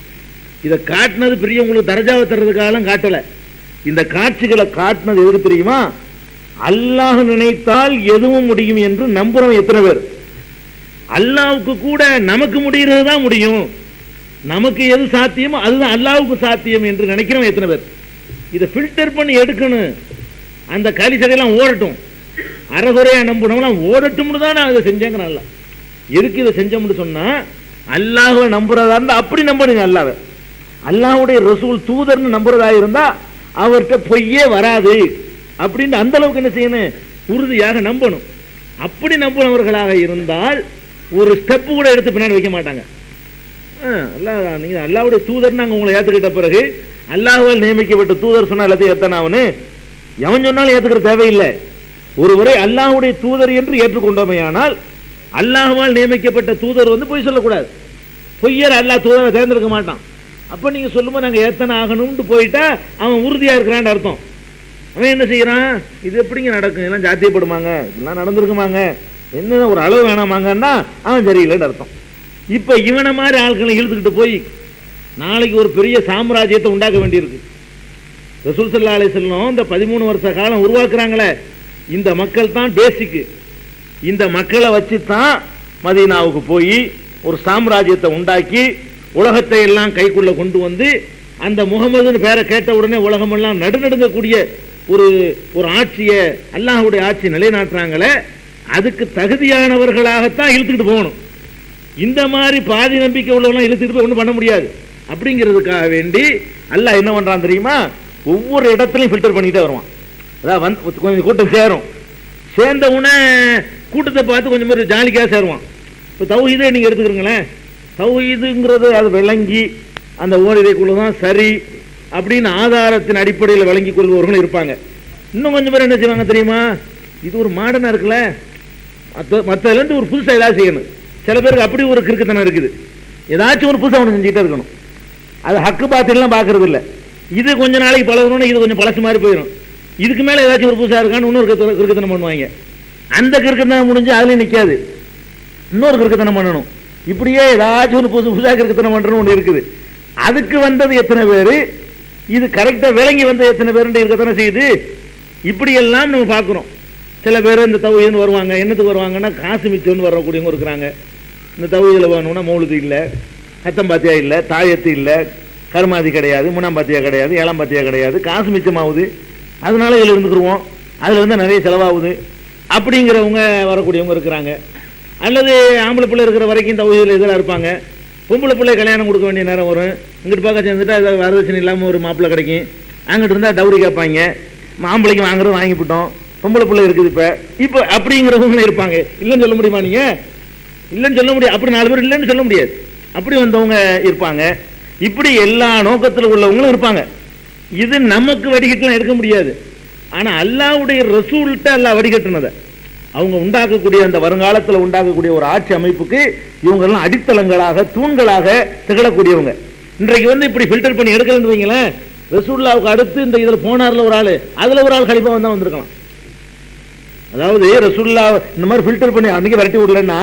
இதை காட்டினது பெரிய உங்களுக்கு தரஜாவை தர்றதுக்காக காட்டல. இந்த காட்சிகளை காட்டினது எதுக்கு தெரியுமா? அல்லாஹ் நினைத்தால் எதுவும் முடியும் என்று நம்புறோம் எத்தனை பேர்? அல்லாஹ்வுக்கு கூட நமக்கு முடிகிறது தான் முடியும், நமக்கு எது சாத்தியமோ அதுதான் அல்லாஹ்வுக்கு சாத்தியம் என்று நினைக்கிறோம் எத்தனை பேர்? இதை ஃபில்டர் பண்ணி எடுக்கணும். அந்த கலிசதையெல்லாம் ஓடட்டும், அறகுறையா நம்புனவங்களாம் ஓடட்டும்னு தான் நான் இதை செஞ்சேங்கிறேன். அல்ல எதுக்கு இதை செஞ்சோம்னு சொன்னா, அல்லாஹ்வை நம்புறதா இருந்தா அப்படி நம்பணுங்க. அல்லாஹ்வை, அல்லாஹ்வுடைய ரசூல் தூதர்னு நம்புறதா இருந்தா அவர்கிட்ட பொய்யே வராது அப்படின்னு அந்த அளவுக்கு என்ன செய்யணும், உறுதியாக நம்பணும். அப்படி நம்புனவர்களாக இருந்தால் ஒரு ஸ்டெப் கூட எடுத்து பின்னாடி வைக்க மாட்டாங்க. நீங்க அல்லாஹ்வுடைய தூதர் நாங்க உங்களை ஏத்துக்கிட்ட பிறகு, அல்லாஹ்வால் நியமிக்கப்பட்ட தூதர் சொன்னா எல்லாத்தையும் ஏத்தனாவனு எவன் சொன்னாலும் ஏத்துக்கிற தேவையில்லை. ஒருவரை அல்லாஹ்வுடைய தூதர் என்று ஏற்றுக்கொண்டோமையானால், அல்லாஹ்வால் நியமிக்கப்பட்ட தூதர் பொய் சொல்லக்கூடாது. பொய்யர் அல்லாஹ் தூதரை தேர்ந்தெடுக்க மாட்டான். அப்ப நீங்க சொல்லும்போது நாங்க ஏத்தனை ஆகணும்னு போயிட்டா அவன் உறுதியா இருக்கிறான்னு அர்த்தம். அவன் என்ன செய்யறான், இது எப்படிங்க நடக்கும், எல்லாம் ஜாத்தியப்படுமாங்க, இதெல்லாம் நடந்திருக்குமாங்க, என்ன ஒரு அளவு வேணாமாங்கன்னா அவன் சரியில்லைன்னு அர்த்தம். இப்ப இவனை மாதிரி ஆட்களை இழுத்துக்கிட்டு போய் நாளைக்கு ஒரு பெரிய சாம்ராஜ்யத்தை உண்டாக்க வேண்டியிருக்கு. ரசூல் ஸல்லல்லாஹு அலைஹி வஸல்லம் இந்த 13 வருஷ காலம் உருவாக்குறாங்களே, இந்த மக்கள் தான் பேசிக்கு. இந்த மக்களை வச்சு தான் மதீனாவுக்கு போய் ஒரு சாம்ராஜ்யத்தை உண்டாக்கி உலகத்தை எல்லாம் கைக்குள்ள கொண்டு வந்து, அந்த முகமதுன்னு பேரை கேட்ட உடனே உலகமெல்லாம் நடுநடுங்கக்கூடிய ஒரு ஆட்சியை, அல்லாஹ்வுடைய ஆட்சி நிலைநாட்டுறாங்களே, அதுக்கு தகுதியானவர்களாகத்தான் இழுத்துக்கிட்டு போகணும். இந்த மாதிரி பாதி நம்பிக்கை உள்ளவெல்லாம் இழுத்துக்கிட்டு போய் ஒன்றும் பண்ண முடியாது. அப்படிங்கிறதுக்காக வேண்டி அல்லாஹ் என்ன பண்றான் தெரியுமா, ஒவ்வொரு இடத்துலையும் ஃபில்டர் பண்ணிட்டே வருவான். அதாவது கொஞ்சம் கூட்டம் சேரும், சேர்ந்த உடனே கூட்டத்தை பார்த்து கொஞ்சம் பேர் ஜாலிக்காக சேருவான். இப்போ தௌஹீதை நீங்கள் எடுத்துக்கிறீங்களேன், தௌஹீதுங்கிறது அது விளங்கி அந்த ஓரிரைக்குள்ள தான் சரி அப்படின்னு ஆதாரத்தின் அடிப்படையில் விளங்கி கொள்பவர்களும் இருப்பாங்க. இன்னும் கொஞ்சம் பேர் என்ன செய்வாங்க தெரியுமா, இது ஒரு மாடர்னாக இருக்குல்ல, மற்றதுலேருந்து ஒரு புதுசாக ஏதாவது செய்யணும். சில பேருக்கு அப்படி ஒரு கிறுக்குத்தனம் இருக்குது, ஏதாச்சும் ஒரு புதுசாக ஒன்று செஞ்சுக்கிட்டே இருக்கணும். அது ஹக்கு பாத்திலாம் பார்க்கறது இல்லை. இது கொஞ்ச நாளைக்கு பழகணும்னு இது கொஞ்சம் பழசு மாதிரி போயிடும். இதுக்கு மேலே ஏதாச்சும் ஒரு புதுசாக இருக்கான்னு இன்னொரு கிறுக்குத்தனம் பண்ணுவாங்க. அந்த கிறுக்குத்தனம் முடிஞ்சு அதுலேயும் நிற்காது, இன்னொரு கிறுக்குத்தனம் பண்ணணும். இப்படியே ஏதாச்சும் ஒரு புதுசாக கிறுக்குத்தனம் பண்ணுறன்னு ஒன்று இருக்குது. அதுக்கு வந்தது எத்தனை பேர், இது கரெக்டாக விளங்கி வந்தது எத்தனை பேருன்னு இருக்கத்தானே செய்யுது. இப்படியெல்லாம் நம்ம பார்க்குறோம். சில பேர் இந்த தௌஹீதுன்னு வருவாங்க, என்னத்துக்கு வருவாங்கன்னா காசு மிச்சம்னு வரக்கூடியவங்க இருக்கிறாங்க. இந்த தௌஹீதுல வேணும்னா மௌலுது இல்லை, ஹத்தம்பாத்தியா இல்லை, தாயத்து இல்லை, கருமாதி கிடையாது, முனாம்பாத்தியா கிடையாது, ஏழாம்பாத்தியா கிடையாது, காசு மிச்சமாகுது, அதனால இதில் இருந்துக்குருவோம், அதில் வந்து நிறைய செலவாகுது அப்படிங்கிறவங்க வரக்கூடியவங்க இருக்கிறாங்க. அல்லது ஆம்பளை பிள்ளை இருக்கிற வரைக்கும் தௌஹீதுல இதெல்லாம் இருப்பாங்க. பொம்பளை பிள்ளை கல்யாணம் கொடுக்க வேண்டிய நேரம் வரும், இங்கிட்டு பார்க்க சேர்ந்துட்டா ஏதாவது வரதட்சணை இல்லாமல் ஒரு மாப்பிள்ளை கிடைக்கும், அங்கிட்டு இருந்தால் டவுரி கேட்பாங்க, மாம்பிள்ளைக்கு வாங்குறது வாங்கிவிட்டோம், பொம்பளை பிள்ளை இருக்குது இப்போ அப்படிங்கிறவங்களும் இருப்பாங்க. இல்லைன்னு சொல்ல முடியுமா நீங்கள்? இல்லைன்னு சொல்ல முடியாது. அப்படி 4 பேர் இல்லைன்னு சொல்ல முடியாது. அப்படி வந்தவங்க இருப்பாங்க. இப்படி எல்லா நோக்கத்தில் உள்ளவங்களும் இருப்பாங்க. இது நமக்கு வடிகட்டலாம் எடுக்க முடியாது. ஆனால் அல்லாஹ்வுடைய ரசூல்கிட்ட அல்லாஹ் வடிகட்டினதை அவங்க உண்டாக்கக்கூடிய அந்த வருங்காலத்தில் உண்டாக்கக்கூடிய ஒரு ஆட்சி அமைப்புக்கு இவங்கெல்லாம் அடித்தளங்களாக தூண்களாக திகழக்கூடியவங்க. இன்றைக்கு வந்து இப்படி ஃபில்டர் பண்ணி எடுக்கலன்னு வைங்களேன், ரசூலுல்லாவுக்கு அடுத்து இந்த இதில் போனார்ல ஒரு ஆள், அதில் ஒரு ஆள் கண்டிப்பாக வந்தால் வந்திருக்கலாம். அதாவது ரசூலுல்லா இந்த மாதிரி ஃபில்டர் பண்ணி அன்றைக்கி விரட்டி விடலன்னா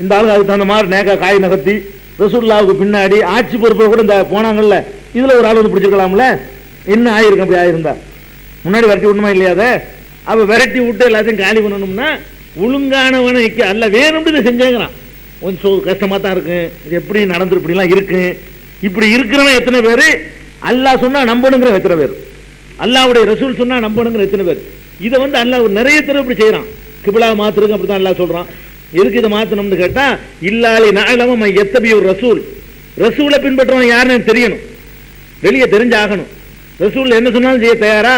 இந்த ஆளுக்கு அதுக்கு தகுந்த மாதிரி நேக்கா காய் நகர்த்தி ரசூலுல்லாவுக்கு பின்னாடி ஆட்சி பொறுப்பை கூட இந்த போனாங்கல்ல, இதில் ஒரு ஆள் வந்து பிடிச்சிருக்கலாம்ல. என்ன ஆயிருக்கும் அப்படி ஆயிருந்தா? முன்னாடி விரட்டி விடணுமா இல்லையாத? அவ விரட்டி விட்டு எல்லாத்தையும் காலி பண்ணணும்னா ஒழுங்கானவனை அல்ல வேணும்னு இதை செஞ்சேங்கிறான். கொஞ்சம் கஷ்டமாக தான் இருக்கு, இது எப்படி நடந்துரு இப்படிலாம் இருக்கு. இப்படி இருக்கிறவன் எத்தனை பேர்? அல்லாஹ் சொன்னா நம்பணுங்கிற எத்தனை பேர்? அல்லாஹ்வுடைய ரசூல் சொன்னா நம்பணுங்கிற எத்தனை பேர்? இதை வந்து அல்லாஹ் நிறைய தடவை இப்படி செய்யறான். கிபிலா மாத்துறதுக்கு அப்படித்தான் அல்லாஹ் சொல்றான். எதுக்கு இதை மாத்தணும்னு கேட்டா, இல்லாலி நாளவம் எத்தபி ஒரு ரசூல், ரசூலை பின்பற்றவன் யாருன்னு தெரியணும், வெளியே தெரிஞ்சாகணும். ரசூல் என்ன சொன்னாலும் செய்ய தயாரா,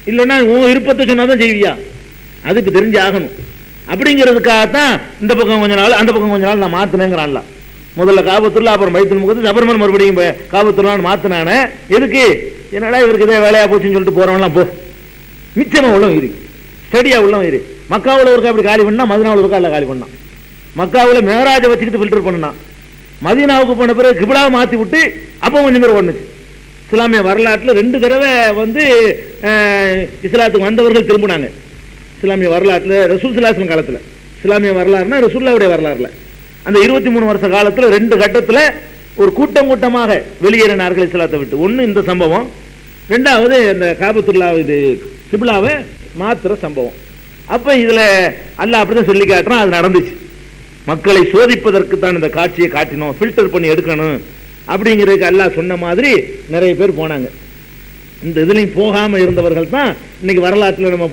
இல்லைன்னா உன் விருப்பத்தை சொன்னாதான் செய்வியா, அதுக்கு தெரிஞ்சு ஆகணும். அப்படிங்கிறதுக்காகத்தான் இந்த பக்கம் கொஞ்ச நாள் அந்த பக்கம் கொஞ்ச நாள் நான் மாத்தினேங்கிறான்ல. முதல்ல காபத்துல்லா, அப்புறம் பைத்துல் முகத்து, அப்புறமா மறுபடியும் காபத்துல்லான்னு மாத்தினானே. எதுக்கு? என்னடா இவருக்கு இதே வேலையா போச்சுன்னு சொல்லிட்டு போறவன்லாம் போ, மிச்சமா உள்ளவன் இரு, ஸ்டடியா உள்ளவன் இரு. மக்காவில் ஒருக்கா அப்படி காலி பண்ணா, மதினாவில் ஒருக்கா இல்லை காலி பண்ணான். மக்காவில் மேராஜை வச்சுக்கிட்டு ஃபில்டர் பண்ணான். மதீனாவுக்கு போன பிறகு கிபிலாவை மாற்றி விட்டு அப்போ கொஞ்சம் பேர் ஒன்றுச்சு. இஸ்லாமிய வரலாற்றில் 2 தடவை வந்து இஸ்லாத்துக்கு வந்தவர்கள் திரும்பினாங்க. இஸ்லாமிய வரலாற்றில் ரசூல் ஸல்லல்லாஹு காலத்தில், இஸ்லாமிய வரலாறுனா ரசூலுல்லாஹ்வுடைய வரலாறுல அந்த 23 வருஷ காலத்தில் 2 கட்டத்தில் ஒரு கூட்டம் கூட்டமாக வெளியேறினார்கள் இஸ்லாத்தை விட்டு. ஒன்று இந்த சம்பவம், 2வது இந்த காபத்துல்லா இது கிபிலாவை மாத்திர சம்பவம். அப்போ இதில் அல்லாஹ் அப்படிதான் சொல்லி காட்டுறான், அது நடந்துச்சு. மக்களை சோதிப்பதற்கு தான் இந்த காட்சியை காட்டினோம், ஃபில்டர் பண்ணி எடுக்கணும் அப்படிங்கிறதுக்கு அல்லாஹ் சொன்ன மாதிரி நிறைய பேர் போனாங்க. இந்த இதுலையும் போகாமல் இருந்தவர்கள் தான் இன்னைக்கு வரலாற்றில் நம்ம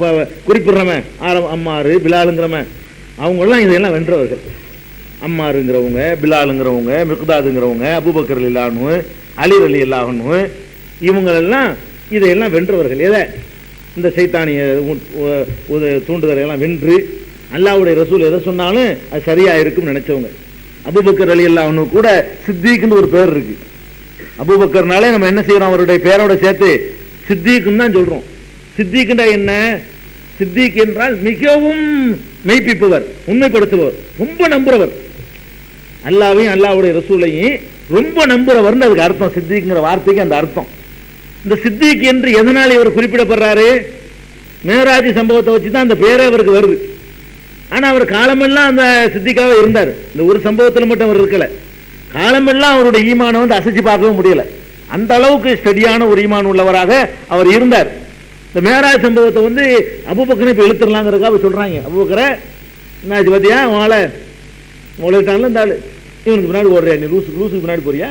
குறிப்பிடுறவன் அம்மாரு பிலாலுங்கிறவன், அவங்கெல்லாம் இதையெல்லாம் வென்றவர்கள். அம்மாருங்கிறவங்க, பிலாலுங்கிறவங்க, மிக்தாதுங்கிறவங்க, அபூபக்கர் ரலியல்லாஹு அன்ஹு, அலி ரலியல்லாஹு அன்ஹு, இவங்களெல்லாம் இதையெல்லாம் வென்றவர்கள். எதை? இந்த சைத்தானிய தூண்டுதலையெல்லாம் வென்று அல்லாஹ்வுடைய ரசூல் எதை சொன்னாலும் அது சரியா இருக்கும்னு நினைச்சவங்க. அபூபக்கர் ரலியல்லாஹு அன்ஹு கூட சித்திக்னு ஒரு பேர் இருக்கு. அபூபக்கர்னாலே நம்ம என்ன செய்யறோம், அவருடைய பேரோட சேர்த்து சித்திக்குன்னு தான் சொல்றோம். சித்திக்குண்டா என்ன? சித்திக் என்றால் மிகவும் மெய்ப்பிப்பவர், உண்மைப்படுத்துபவர், ரொம்ப நம்புறவர். அல்லாஹ்வையும் அல்லாஹ்வுடைய ரசூலையும் ரொம்ப நம்புறவர் அதுக்கு அர்த்தம். சித்திக்குங்கிற வார்த்தைக்கு அந்த அர்த்தம். இந்த சித்திக் என்று எதனால் இவர் குறிப்பிடப்படுறாரு? மேராஜ் சம்பவத்தை வச்சு தான் அந்த பேரே அவருக்கு வருது. ஆனா அவர் காலமெல்லாம் அந்த சித்திக்காக இருந்தார். இந்த ஒரு சம்பவத்தில் மட்டும் அவர் இருக்கல, காலமெல்லாம் அவருடைய ஈமானை வந்து அசைச்சு பார்க்கவும் முடியல. அந்த அளவுக்கு ஸ்டடியான ஒரு ஈமான் உள்ளவராக அவர் இருந்தார். இந்த மேராஜ் சம்பவத்தை வந்து அபூபக்கரை இப்போ இழுத்துடலாங்கிறதுக்காக சொல்றாங்க. அபூபக்கரை என்னாச்சு பார்த்தியா, உங்களால இந்த ஆளு இவனுக்கு பின்னாடி ஓடுறியா, நீ லூசுக்கு பின்னாடி போறியா?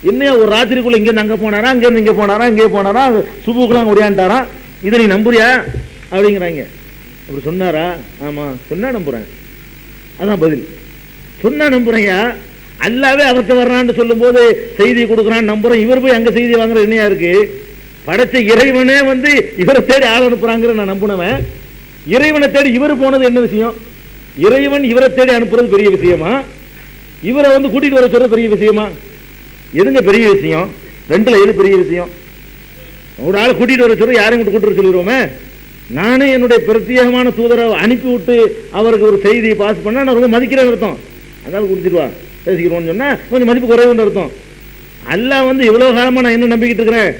என்னையா ஒரு ராத்திரிக்குள்ள இங்கேருந்து அங்கே போனாரா, அங்கேருந்து இங்கே போனாரா, இங்கே போனாரா, சுபுக்கெல்லாம் ஓடியான்ட்டாரா, இதை நீ நம்புறியா அப்படிங்கிறாங்க. அப்படி சொன்னாரா? ஆமா சொன்னா நம்புறேன், அதான் பதில். சொன்னா நம்புறையா? அல்லாவே அவர்கிட்ட வர்றான்னு சொல்லும் போது செய்தி கொடுக்குறான்னு நம்புறோம். இவர் போய் அங்க செய்தி வாங்குற என்னையா இருக்கு? படைச்ச இறைவனே வந்து இவரை தேடி ஆள் அனுப்புறாங்கிற நான் நம்பினவன். இறைவனை தேடி இவர் போனது என்ன விஷயம்? இறைவன் இவரை தேடி அனுப்புறது பெரிய விஷயமா? இவரை வந்து கூட்டிட்டு வர சொல்றது பெரிய விஷயமா? எதுங்க பெரிய விஷயம்? ரெண்டுல எது பெரிய விஷயம்? ஒரு ஆள் கூட்டிட்டு வர சொல்ற யாரையும் கூட்டு வர சொல்லிடுவோமே. நானே என்னுடைய பிரத்யேகமான தூதரை அனுப்பி விட்டு அவருக்கு ஒரு செய்தியை பாஸ் பண்ணா நான் ரொம்ப மதிக்கிறேன் அர்த்தம். அதாவது குடிச்சிருவா பேசிக்கிறோம்னு சொன்னா கொஞ்சம் மதிப்பு குறைவுன்னு அர்த்தம். அல்லாஹ் வந்து இவ்வளவு காலமா நான் என்ன நம்பிக்கிட்டு இருக்கிறேன்?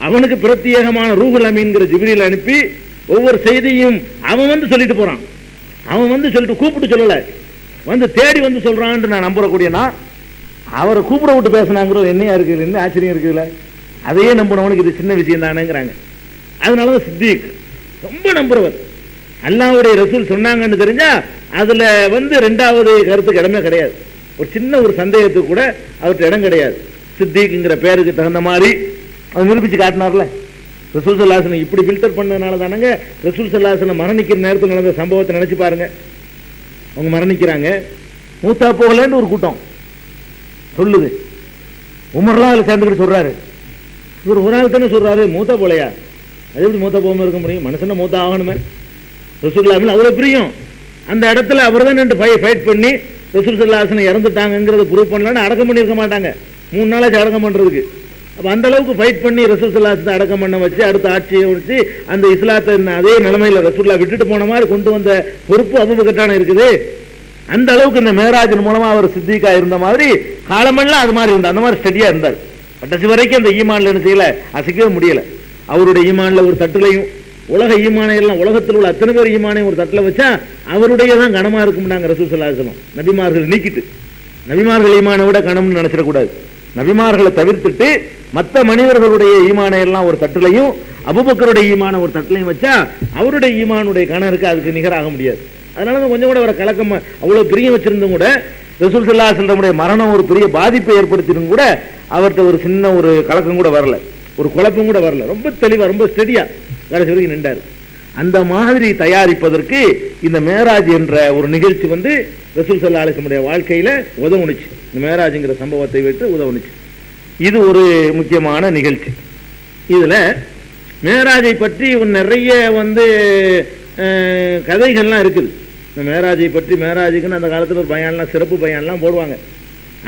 அவனுக்கு பிரத்யேகமான ரூஹுல் அமீன்கிற ஜிப்ரீல் அனுப்பி ஒவ்வொரு செய்தியும் அவன் வந்து சொல்லிட்டு போறான். அவன் வந்து சொல்லிட்டு கூப்பிட்டு சொல்லல, வந்து தேடி வந்து சொல்றான்னு நான் நம்புறக்கூடியனா அவரை கூப்பிட விட்டு பேசினாங்கிறது என்னையா இருக்குது? என்ன ஆச்சரியம் இருக்குதுல்ல? அதையே நம்பினவனுக்கு இது சின்ன விஷயம் தானேங்கிறாங்க. அதனாலதான் சித்திக் ரொம்ப நம்புறவர். அல்லாஹ்வுடைய ரசூல் சொன்னாங்கன்னு தெரிஞ்சா அதுல வந்து ரெண்டாவது கருத்துக்கு இடமே கிடையாது. ஒரு சின்ன ஒரு சந்தேகத்துக்கு கூட அவருக்கு இடம் கிடையாது. சித்திக்ங்கிற பேருக்கு தகுந்த மாதிரி அது நிரூபிச்சு காட்டினார்ல. ரசூல் ஸல்லல்லாஹு அலைஹி வஸல்லம் இப்படி ஃபில்டர் பண்ணதுனால தானங்க ரசூல் ஸல்லல்லாஹு அலைஹி வஸல்லம் மரணிக்கிற நேரத்தில் நடந்த சம்பவத்தை நினைச்சு பாருங்க. அவங்க மரணிக்கிறாங்க, மூத்தா போகலன்னு ஒரு கூட்டம் சொல்லுது. உமர்லாம் அதில் சேர்ந்துக்கிட்டு சொல்றாரு, இவர் ஒரு ஆள் தானே சொல்றாரு மூத்தா போலையா? அது எப்படி மூத்தா போகாம இருக்க முடியும்? மனுஷன மூத்தா ஆகணுமே. ரசூலுல்லாஹி அவ்வளவு பிரியம். அந்த இடத்துல அவர் தான் நின்று ஃபைட் பண்ணி ரசூல் ஸல்லல்லாஹு அலைஹி வஸல்லம் இறந்துட்டாங்கிறத ப்ரூவ் பண்ணலான்னு அடக்கம் பண்ணியிருக்க மாட்டாங்க. 3 நாளாச்சு அடக்கம் பண்றதுக்கு. அப்ப அந்த அளவுக்கு ஃபைட் பண்ணி ரசூல் ஸல்லல்லாஹு அலைஹி வஸல்லம் அடக்கம் பண்ண வச்சு அடுத்த ஆட்சியை வச்சு அந்த இஸ்லாத்தை அதே நிலைமையில ரசூலுல்லாஹ் விட்டுட்டு போன மாதிரி கொண்டு வந்த பொறுப்பு அபூபக்கர்ட்டான இருக்குது. அந்த அளவுக்கு இந்த மேராஜின் மூலமா அவர் சித்திகா இருந்த மாதிரி காலமெல்லாம் அது மாதிரி இருந்தார். அந்த மாதிரி ஸ்டடியா இருந்தார். கடைசி வரைக்கும் அந்த ஈமான்ல என்ன செய்யல, அசைக்கவே முடியல. அவருடைய ஈமான்ல ஒரு தட்டுலையும் உலக ஈமானை எல்லாம் உலகத்தில் உள்ள அத்தனை பேர் ஈமானையும் ஒரு தட்டில் வச்சா அவருடைய தான் கனமா இருக்கும்னாங்க ரசூல் ஸல்லல்லாஹு அலைஹி வஸல்லம். நபிமார்கள் நீக்கிட்டு நபிமார்கள் ஈமானை விட கனம்னு நினைச்சிடக்கூடாது. நபிமார்களை தவிர்த்துட்டு மற்ற மனிதர்களுடைய ஈமானை எல்லாம் ஒரு தட்டிலையும் அபூபக்கருடைய ஈமான ஒரு தட்டிலையும் வச்சா அவருடைய ஈமானுடைய கணம் இருக்கு, அதுக்கு நிகராக முடியாது. அதனால கொஞ்சம் கூட அவரை கலக்கம் அவ்வளவு பிரியம் வச்சிருந்தும் கூட ரசூல் ஸல்லல்லாஹு அலைஹி வஸல்லம் மரணம் ஒரு பெரிய பாதிப்பை ஏற்படுத்தியும் கூட அவர்கிட்ட ஒரு சின்ன ஒரு கலக்கம் கூட வரல, ஒரு குழப்பம் கூட வரல. ரொம்ப தெளிவா ரொம்ப ஸ்டெடியா கடைசி வரைக்கும் நின்றார். அந்த மாதிரி தயாரிப்பதற்கு இந்த மேராஜ் என்ற ஒரு நிகழ்ச்சி வந்து ரசூல் ஸல்லல்லாஹு அலைஹி வஸல்லம் வாழ்க்கையில உதவுனுச்சு. இந்த மேராஜ்ங்கிற சம்பவத்தை விட்டு உதவுனுச்சு. இது ஒரு முக்கியமான நிகழ்ச்சி. இதுல மேராஜை பற்றி நிறைய வந்து கதைகள்லாம் இருக்குது. இந்த மேராஜை பற்றி மேராஜுக்குன்னு அந்த காலத்தில் ஒரு பயான்லாம் சிறப்பு பயான்லாம் போடுவாங்க.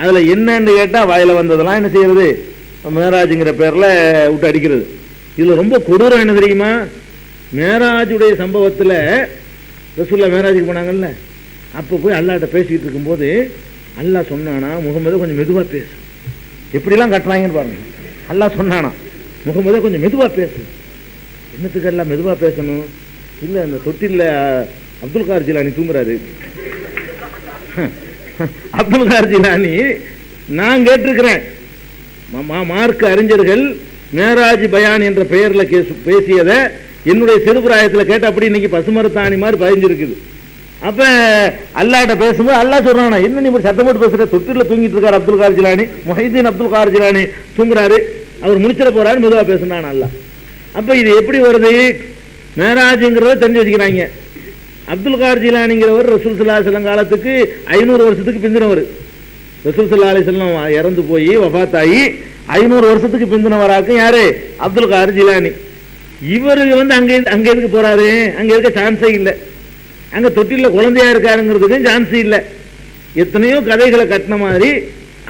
அதில் என்னன்னு கேட்டால் வாயில வந்ததெல்லாம் என்ன செய்யறது, மேராஜுங்கிற பேரில் விட்டு அடிக்கிறது. இதில் ரொம்ப கொடூரம் என்ன தெரியுமா? மேராஜுடைய சம்பவத்தில் ரசூலுல்லாஹ் மேராஜுக்கு போனாங்கல்ல, அப்போ போய் அல்லாஹ்ட்ட பேசிக்கிட்டு இருக்கும்போது அல்லாஹ் சொன்னானா, முகமது கொஞ்சம் மெதுவாக பேசு. எப்படிலாம் கட்டுறாங்கன்னு பாருங்க. அல்லாஹ் சொன்னானா, முகமது கொஞ்சம் மெதுவாக பேசு. என்னத்துக்கு எல்லாம் மெதுவாக பேசணும்? இல்லை, அந்த தொட்டில் அப்துல் கார் ஜிலானி தூங்குறாரு. அப்துல் கார் ஜிலானி நான் கேட்டிருக்கிறேன், மார்க்க அறிஞர்கள் மேராஜ் பயான் என்ற பெயர்ல பேசியதை என்னுடைய சிறுபிராயத்தில் கேட்ட அப்படி இன்னைக்கு பசுமரத்தாணி மாதிரி பதிஞ்சிருக்குது. அப்ப அல்லாஹ்ட்ட பேசும்போது அல்லாஹ் சொல்றானா, என்ன நீ சத்தம் போட்டு பேசுற? தொட்டில தூங்கிட்டு இருக்காரு அப்துல் கார் ஜிலானி, முஹைதீன் அப்துல் கார் ஜிலானி தூங்குறாரு, அவர் முடிச்சிட போறாரு, மெதுவா பேசுனான் அல்லாஹ். அப்ப இது எப்படி வருது? மேராஜ்ங்கிறத தெரிஞ்சு வச்சுக்கிறாங்க. அப்துல் கார் ஜிலானிங்கிறவர் ரசூல் ஸல்லல்லாஹு அலைஹி வஸல்லம் காலத்துக்கு 500 வருஷத்துக்கு பிந்தினவர். ரசூல் ஸல்லல்லாஹு அலைஹி வஸல்லம் இறந்து போய் வஃபாத் ஆகி 500 வருஷத்துக்கு பிந்தினவராக்கும் யாரு? அப்துல் கார் ஜிலானி. இவரு வந்து அங்க எதுக்கு போறாரு? அங்க இருக்க சான்ஸே இல்லை. அங்க தொட்டில குழந்தையா இருக்காருங்கிறதுக்கு சான்ஸ் இல்லை. எத்தனையோ கதைகளை கட்டின மாதிரி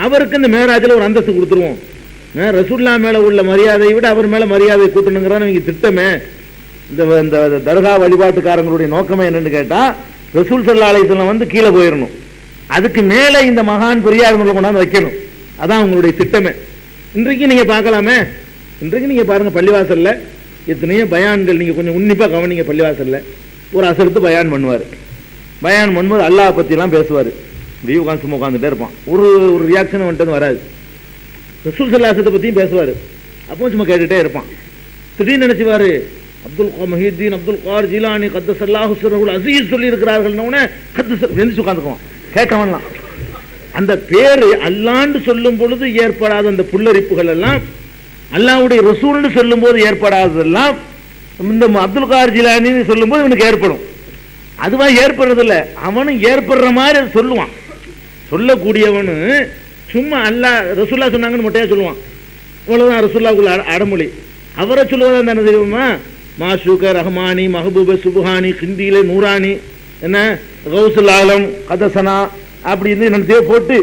அவருக்கு இந்த மேராஜில் ஒரு அந்தஸ்து கொடுத்துருவோம். ரசூலுல்லாஹ் மேல உள்ள மரியாதையை விட அவர் மேல மரியாதை கூட்டணுங்கிறான் நீங்க திட்டமே. இந்த தர்கா வழிபாட்டுக்காரங்களுடைய நோக்கமே என்னன்னு கேட்டா ரசூல் ஸல்லல்லாஹு அலைஹி வஸல்லம் வந்து கீழே போயிடணும், அதுக்கு மேல இந்த மகான் பெரியார்களை கொண்டாந்து வைக்கணும். அதான் உங்களுடைய திட்டமே. இன்றைக்கு நீங்க பார்க்கலாமே, இன்றைக்கு நீங்க பாருங்க பள்ளிவாசல்ல எத்தனையோ பயான்கள், நீங்க கொஞ்சம் உன்னிப்பா கவனிங்க. பள்ளிவாசல்ல ஒரு அசரத்து பயான் பண்ணுவார். பயான் பண்ணும்போது அல்லாஹ் பத்தி எல்லாம் பேசுவார். இப்படியே உட்காந்து சும்மா உட்காந்துட்டே இருப்பான். ஒரு ரியாக்ஷன் வந்துட்டு வராது. ரசூல் ஸல்லல்லாஹு அலைஹி வஸல்லம் பத்தியும் பேசுவார். அப்போ சும்மா கேட்டுட்டே இருப்பான். திடீர்னு நினைச்சுவாரு, முஹைதீன் அப்துல் கார் ஜிலானி கத்தஸல்லாஹு சிர்ரஹுல் அஸீஸ் சொல்லி இருக்கிறார்கள்னு கத்தஸ் உட்காந்துக்குவான் கேட்டவன்லாம். அந்த பேரு அல்லாண்டு சொல்லும் பொழுது ஏற்படாத அந்த புல்லரிப்புகள் எல்லாம் அல்லாஹ்வுடைய ரசூல்னு சொல்லும் போது ஏற்படாததெல்லாம் இந்த அப்துல் கார் ஜிலானின்னு சொல்லும் போது இவனுக்கு ஏற்படும். அதுவா ஏற்படுறது இல்லை, அவனும் ஏற்படுற மாதிரி சொல்லுவான். சொல்லக்கூடியவனு சும்மா அல்லா ரசூல்லா சொன்னாங்கன்னு மொட்டையா சொல்லுவான். இவ்வளவுதான் ரசூல்லாவுக்குள்ள அடமொழி. அவரை சொல்லுவதா தானே தெரியுமா? மாஷூக ரஹ்மானி மஹபூப சுபஹானி கிந்தியிலே நூரானி என்ன கௌசுல் ஆலம் கதசனா அப்படின்னு என்ன போட்டு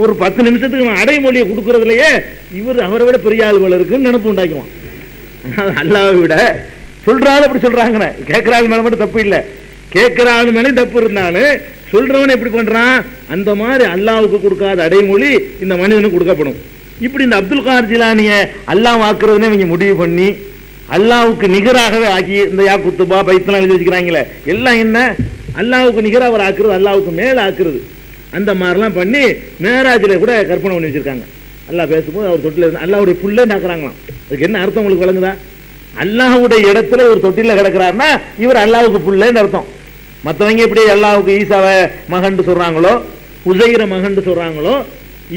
ஒரு 10 நிமிஷத்துக்கு அடைமொழியை கொடுக்கறதுலயே இவர் அவரை விட பெரிய ஆளுகள் இருக்குன்னு நினைப்பு உண்டாக்குவான். அல்லாவை விட சொல்றாலும் அப்படி சொல்றாங்க. கேட்கிறாள் மேல மட்டும் தப்பு இல்லை, கேட்கிறாள் மேலே தப்பு இருந்தாலும் சொல்றவன் எப்படி பண்றான்? அந்த மாதிரி அல்லாவுக்கு கொடுக்காத அடைமொழி இந்த மனிதனுக்கு கொடுக்கப்படும். இப்படி இந்த அப்துல் காதர் ஜிலானிய அல்லாஹ் ஆக்குறதுன்னு இவங்க முடிவு பண்ணி அல்லாவுக்கு நிகராகவே ஆக்கி இந்த யாக்குத்துபா பைத்தெல்லாம் எழுதி வச்சுக்கிறாங்களே, எல்லாம் என்ன அல்லாவுக்கு நிகராக அவர் ஆக்குறது, அல்லாவுக்கு மேல ஆக்குறது. அந்த மாதிரிலாம் பண்ணி மேராஜில கூட கற்பனை பண்ணி வச்சிருக்காங்க. அல்லாஹ் பேசும்போது அவர் தொட்டில இருந்து அல்லாவுடைய புல்ல நாக்குறாங்களாம். அதுக்கு என்ன அர்த்தம் உங்களுக்கு விளங்குதா? அல்லாஹ்வுடைய இடத்துல ஒரு தொட்டில கிடக்கிறாருன்னா இவர் அல்லாவுக்கு புல்லன்னு அர்த்தம். மற்றவங்க எப்படி அல்லாவுக்கு ஈசாவை மகன் சொல்றாங்களோ, உசைர மகன் சொல்றாங்களோ,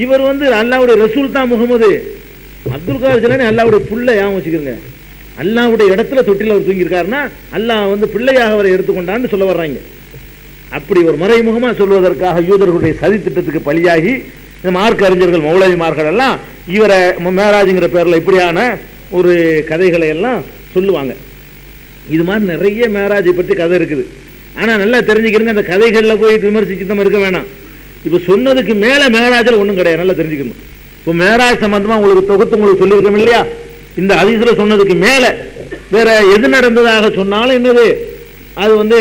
இவர் அல்லாவுடைய ரசூல் தான் முகமது. அப்துல் காதர் ஜிலானி அல்லாவுடைய புல்ல ஏன் வச்சுக்கிறங்க? அல்லாவுடைய இடத்துல தொட்டில அவர் தூங்கியிருக்காருன்னா அல்லாஹ் பிள்ளையாக அவரை எடுத்துக்கொண்டான்னு சொல்ல வர்றாங்க. அப்படி ஒரு மறைமுகமா சொல்வதற்காக யூதர்களுடைய சதி திட்டத்துக்கு பலியாகி இந்த மார்க்க அறிஞர்கள் மௌலவிமார்கள் எல்லாம் இவரை மேராஜுங்கிற பேர்ல இப்படியான ஒரு கதைகளை எல்லாம் சொல்லுவாங்க. இது மாதிரி நிறைய மேராஜை பற்றி கதை இருக்குது. ஆனா நல்லா தெரிஞ்சுக்கிறீங்க, அந்த கதைகள்ல போய் விமர்சிச்சு நம்ம இருக்க வேணாம். இப்ப சொன்னதுக்கு மேல மேராஜில் ஒண்ணும் கிடையாது, நல்லா தெரிஞ்சுக்கணும். இப்போ மேராஜ் சம்பந்தமா உங்களுக்கு தொகுத்து உங்களுக்கு சொல்லியிருக்கோம் இல்லையா? இந்த ஹதீஸ்ல சொன்னதுக்கு மேல வேற எது நடந்ததாக சொன்னாலும் என்னது அது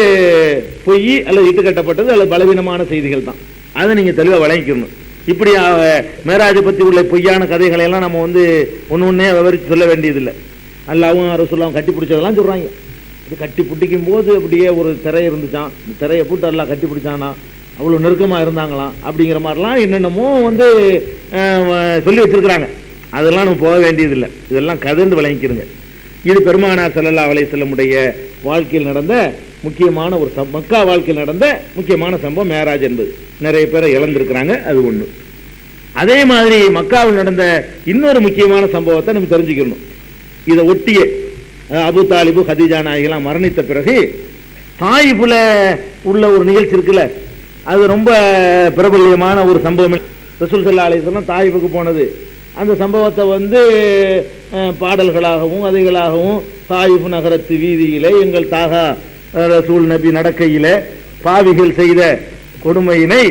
பொய் அல்லது இட்டு கட்டப்பட்டது அல்லது பலவீனமான செய்திகள் தான். அதை நீங்க தெளிவாக வழங்கிக்கணும். இப்படி மேராஜை பத்தி உள்ள பொய்யான கதைகளை எல்லாம் நம்ம ஒன்னு ஒன்னே விவரித்து சொல்ல வேண்டியதில்லை. அல்லாவும் ரசூலுல்லாஹ் கட்டி பிடிச்சதெல்லாம் சொல்றாங்க. இது கட்டி பிடிக்கும் போது அப்படியே ஒரு திரை இருந்துச்சான், இந்த திரையை போட்டு அல்லாஹ் கட்டி பிடிச்சானா, அவ்வளவு நெருக்கமா இருந்தாங்களாம் அப்படிங்கிற மாதிரிலாம் என்னென்னமோ சொல்லி வச்சிருக்கிறாங்க. அதெல்லாம் நம்ம போக வேண்டியதில்லை, இதெல்லாம் கதந்து விளங்கிக்கிறங்க. இது பெருமானார் ஸல்லல்லாஹு அலைஹி வஸல்லம் உடைய வாழ்க்கையில் நடந்த முக்கியமான ஒரு மக்கா வாழ்க்கையில் நடந்த முக்கியமான சம்பவம் மேராஜ் என்பது. நிறைய பேரை இழந்திருக்கிறாங்க, அது ஒண்ணு. அதே மாதிரி மக்காவில் நடந்த இன்னொரு முக்கியமான சம்பவத்தை நம்ம தெரிஞ்சுக்கணும். இதை ஒட்டிய அபு தாலிபு ஹதீஜா நாயகிலாம் மரணித்த பிறகு தாயிஃப்ல உள்ள ஒரு நிகழ்ச்சி இருக்குல்ல, அது ரொம்ப பிரபல்யமான ஒரு சம்பவம். ரசூல் ஸல்லல்லாஹு அலைஹி வஸல்லம் தாயிஃபுக்கு போனது, அந்த சம்பவத்தை பாடல்களாகவும் அதைகளாகவும் தாயிஃப் நகரத்து வீதியிலே எங்கள் தாகா ரசூல் நபி நடக்கையில பாவிகள் செய்த கொடுமையினை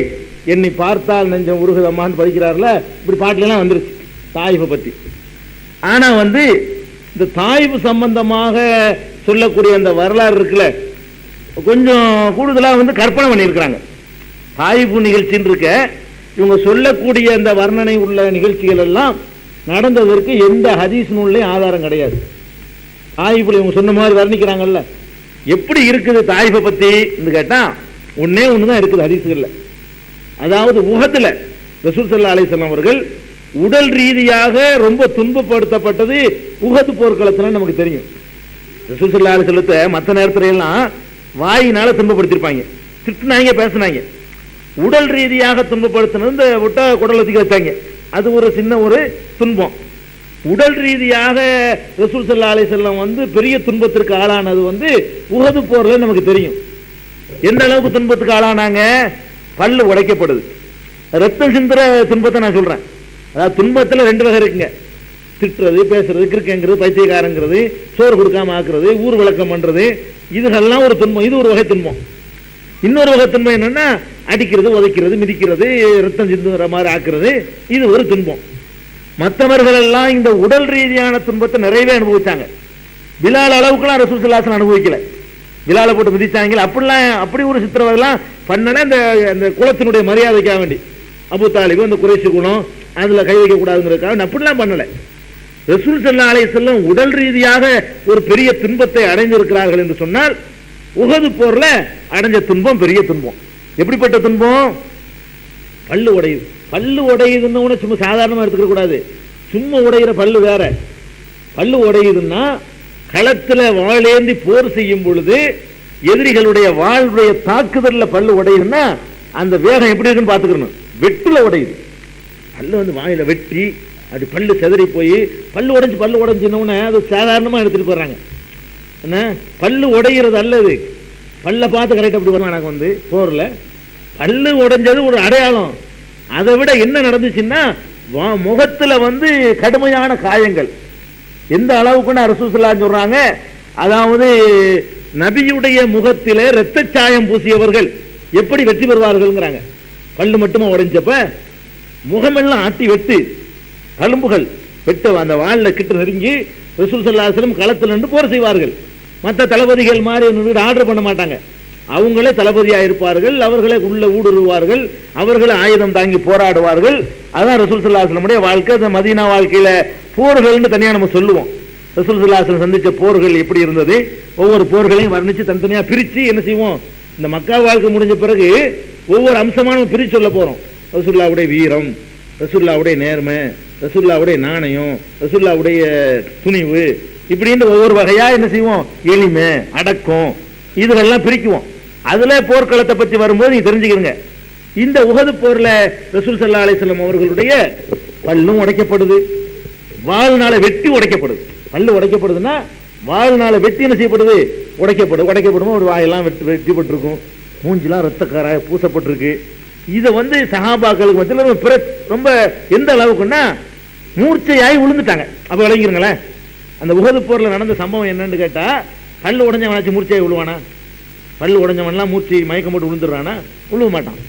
என்னை பார்த்தால் நெஞ்சம் உருகுதம்மான்னு படிக்கிறார்ல, இப்படி பாட்டுலாம் வந்துருச்சு தாயிஃபை பத்தி. ஆனா இந்த தாயிஃப் சம்பந்தமாக சொல்லக்கூடிய அந்த வரலாறு இருக்குல்ல, கொஞ்சம் கூடுதலா கற்பனை பண்ணியிருக்கிறாங்க. தாயிஃப் நிகழ்ச்சின்னு இருக்க இவங்க சொல்லக்கூடிய அந்த வர்ணனை உள்ள நிகழ்ச்சிகள் எல்லாம் நடந்ததற்கு எந்த ஹதீஸ் நூல்லையும் ஆதாரம் கிடையாது. தாயிஃப்ல இவங்க சொன்ன மாதிரி வர்ணிக்கிறாங்கல்ல, எப்படி இருக்குது தாயிஃபை பத்தி கேட்டா ஒன்னே ஒண்ணுதான் இருக்குது ஹதீஸ்கள்ல. அதாவது உஹதுல ரசூல் ஸல்லல்லாஹு அலைஹி வஸல்லம் அவர்கள் உடல் ரீதியாக ரொம்ப துன்பப்படுத்தப்பட்டது உஹது போர்க்களத்துல நமக்கு தெரியும். ரசூல் ஸல்லல்லாஹு அலைஹி வஸல்லத்தை மற்ற நேரத்துல எல்லாம் வாயினால துன்பப்படுத்திருப்பாங்க, திட்டுனாங்க, பேசினாங்க. உடல் ரீதியாக துன்பப்படுத்தினது இந்த ஒட்ட குடலத்துக்கு வச்சாங்க, அது ஒரு சின்ன ஒரு துன்பம். உடல் ரீதியாக ரசூல் ஸல்லல்லாஹு அலைஹி வஸல்லம் பெரிய துன்பத்திற்கு ஆளானது உஹது போர்ல நமக்கு தெரியும். எந்த அளவுக்கு துன்பத்துக்கு ஆளானாங்க? பல்லு உடைக்கப்படுது, ரத்தம் சிந்துற துன்பத்தை நான் சொல்றேன். அதாவது துன்பத்துல 2 வகை இருக்குங்க, திட்டுறது, பேசுறது, கிறுக்கங்கிறது, பைத்தியக்காரங்கிறது, சோறு கொடுக்காம ஆக்குறது, ஊர் விளக்கம் பண்றது, இதுகள்லாம் ஒரு துன்பம். இது ஒரு வகை துன்பம். இன்னொரு வகை துன்பம் என்னன்னா அடிக்கிறது, உதைக்கிறது, மிதிக்கிறது, ரத்தம் சிந்துற மாதிரி ஆக்குறது, இது ஒரு துன்பம். மற்றவர்கள் எல்லாம் இந்த உடல் ரீதியான துன்பத்தை நிறையவே அனுபவிச்சாங்க. பிலால் அளவுக்குலாம் ரசூல் ஸல்லல்லாஹு அலைஹி வஸல்லம் அனுபவிக்கல. பிலாலை போட்டு மிதிச்சாங்க, அப்படி ஒரு சித்திரவதைலாம் பண்ணல. இந்த குலத்தினுடைய மரியாதைக்காக வேண்டி அபு தாலிபு அந்த குறைஷி குணம் அதுல கை வைக்க கூடாதுங்கிறதுக்காக அப்படிலாம் பண்ணல. ரசூல் ஸல்லல்லாஹு அலைஹி வஸல்லம் உடல் ரீதியாக ஒரு பெரிய துன்பத்தை அடைந்திருக்கிறார்கள் என்று சொன்னால் உஹது போர்ல அடைஞ்ச துன்பம் பெரிய துன்பம். எப்படிப்பட்ட துன்பம்? பல்லு உடையுது. பல்லு உடையுதுன்னு சும்மா சாதாரணமா எடுத்துக்க கூடாது. சும்மா உடையிற பல்லு வேற. பல்லு உடையுதுன்னா களத்துல வாளேந்தி போர் செய்யும் பொழுது எதிரிகளுடைய வாழ்வுடைய தாக்குதல்ல பல்லு உடையுதுன்னா அந்த வேகம் எப்படி இருக்குன்னு பாத்துக்கணும். வெட்டுல உடையுது. பல்லு வாயில வெட்டி அப்படி பல்லு செதறி போய் பல்லு உடைஞ்சுன்னு அது சாதாரணமா எடுத்துட்டு போறாங்க. என்ன பல்லு உடைகிறது அல்லது பல்ல பார்த்து கரெக்டா அப்படி வருவாங்க. போர்ல பல்லு உடைஞ்சது ஒரு அடையாளம். அதை விட என்ன நடந்துச்சுன்னா முகத்துல வந்து கடுமையான காயங்கள். எந்த அளவுக்குன்னா ரசூல் ஸல்லல்லாஹு அலைஹி வஸல்லம் சொல்றாங்க, அதாவது நபியுடைய முகத்திலே இரத்த சாயம் பூசியவர்கள் எப்படி வெற்றி பெறுவார்கள்ங்கிறாங்க. பல்லு மட்டுமா உடைஞ்சப்ப முகமெல்லாம் ஆட்டி வெட்டு, தழும்புகள் வெட்ட அந்த வாள்ல கிட்ட நெருங்கி ரசூல் ஸல்லல்லாஹு அலைஹி வஸல்லம் களத்தில் நின்று போர் செய்வார்கள். மற்ற தளபதிகள் மாதிரி ஆர்டர் பண்ண மாட்டாங்க, அவங்களே தளபதியா இருப்பார்கள், அவர்களே உள்ள ஊடுருவார்கள், அவர்களே ஆயுதம் தாங்கி போராடுவார்கள். அதான் ரசூல் ஸல்லல்லாஹு அலைஹி வஸல்லம் வாழ்க்கை. அந்த மதீனா வாழ்க்கையில போர்கள்னு தனியா நம்ம சொல்லுவோம். ரசூல் ஸல்லல்லாஹு அலைஹி வஸல்லம் சந்திச்ச போர்கள் எப்படி இருந்தது, ஒவ்வொரு போர்களையும் வர்ணிச்சு தனித்தனியா பிரிச்சு என்ன செய்வோம், இந்த மக்கா வாழ்க்கை முடிஞ்ச பிறகு ஒவ்வொரு அம்சமான பிரிச்சு சொல்ல போறோம். ரசூலுல்லாஹ்வுடைய வீரம், ரசூலுல்லாஹ்வுடைய நேர்மை, ரசூலுல்லாஹ்வுடைய நாணயம், ரசூலுல்லாஹ்வுடைய துணிவு, இப்படின்னு ஒவ்வொரு வகையா என்ன செய்வோம், எளிமை, அடக்கம், இதெல்லாம் பிரிக்குவோம். அதுல போர்க்களத்தை பத்தி வரும்போது நீங்க தெரிஞ்சுக்கிறீங்க. இந்த உஹது போர்ல ரசூல் ஸல்லல்லாஹு அலைஹி வஸல்லம் அவர்களுடைய பல்லும் உடைக்கப்படுது, வாழ்நாள வெட்டி உடைக்கப்படுது. பல்லு உடைக்கப்படுதுன்னா வாழ்நாள வெட்டி என்ன செய்யப்படுது, உடைக்கப்படும். ஒரு வாயெல்லாம் வெட்டிப்பட்டிருக்கும், மூஞ்சிலாம் ரத்தக்கார பூசப்பட்டிருக்கு. இதை வந்து சஹாபாக்களுக்கு மத்தியில் ரொம்ப எந்த அளவுக்குன்னா மூர்ச்சையாகி விழுந்துட்டாங்க. அப்ப விளங்கிருங்களேன், அந்த உஹது போர்ல நடந்த சம்பவம் என்னன்னு கேட்டா, பல்லு உடைஞ்சவனாச்சும் மூர்ச்சையாகி விழுவானா? பல்லு உடைஞ்சவன்லாம் மூர்ச்சி மயக்கம் போட்டு விழுந்துடுறானா? விழுவ மாட்டான்.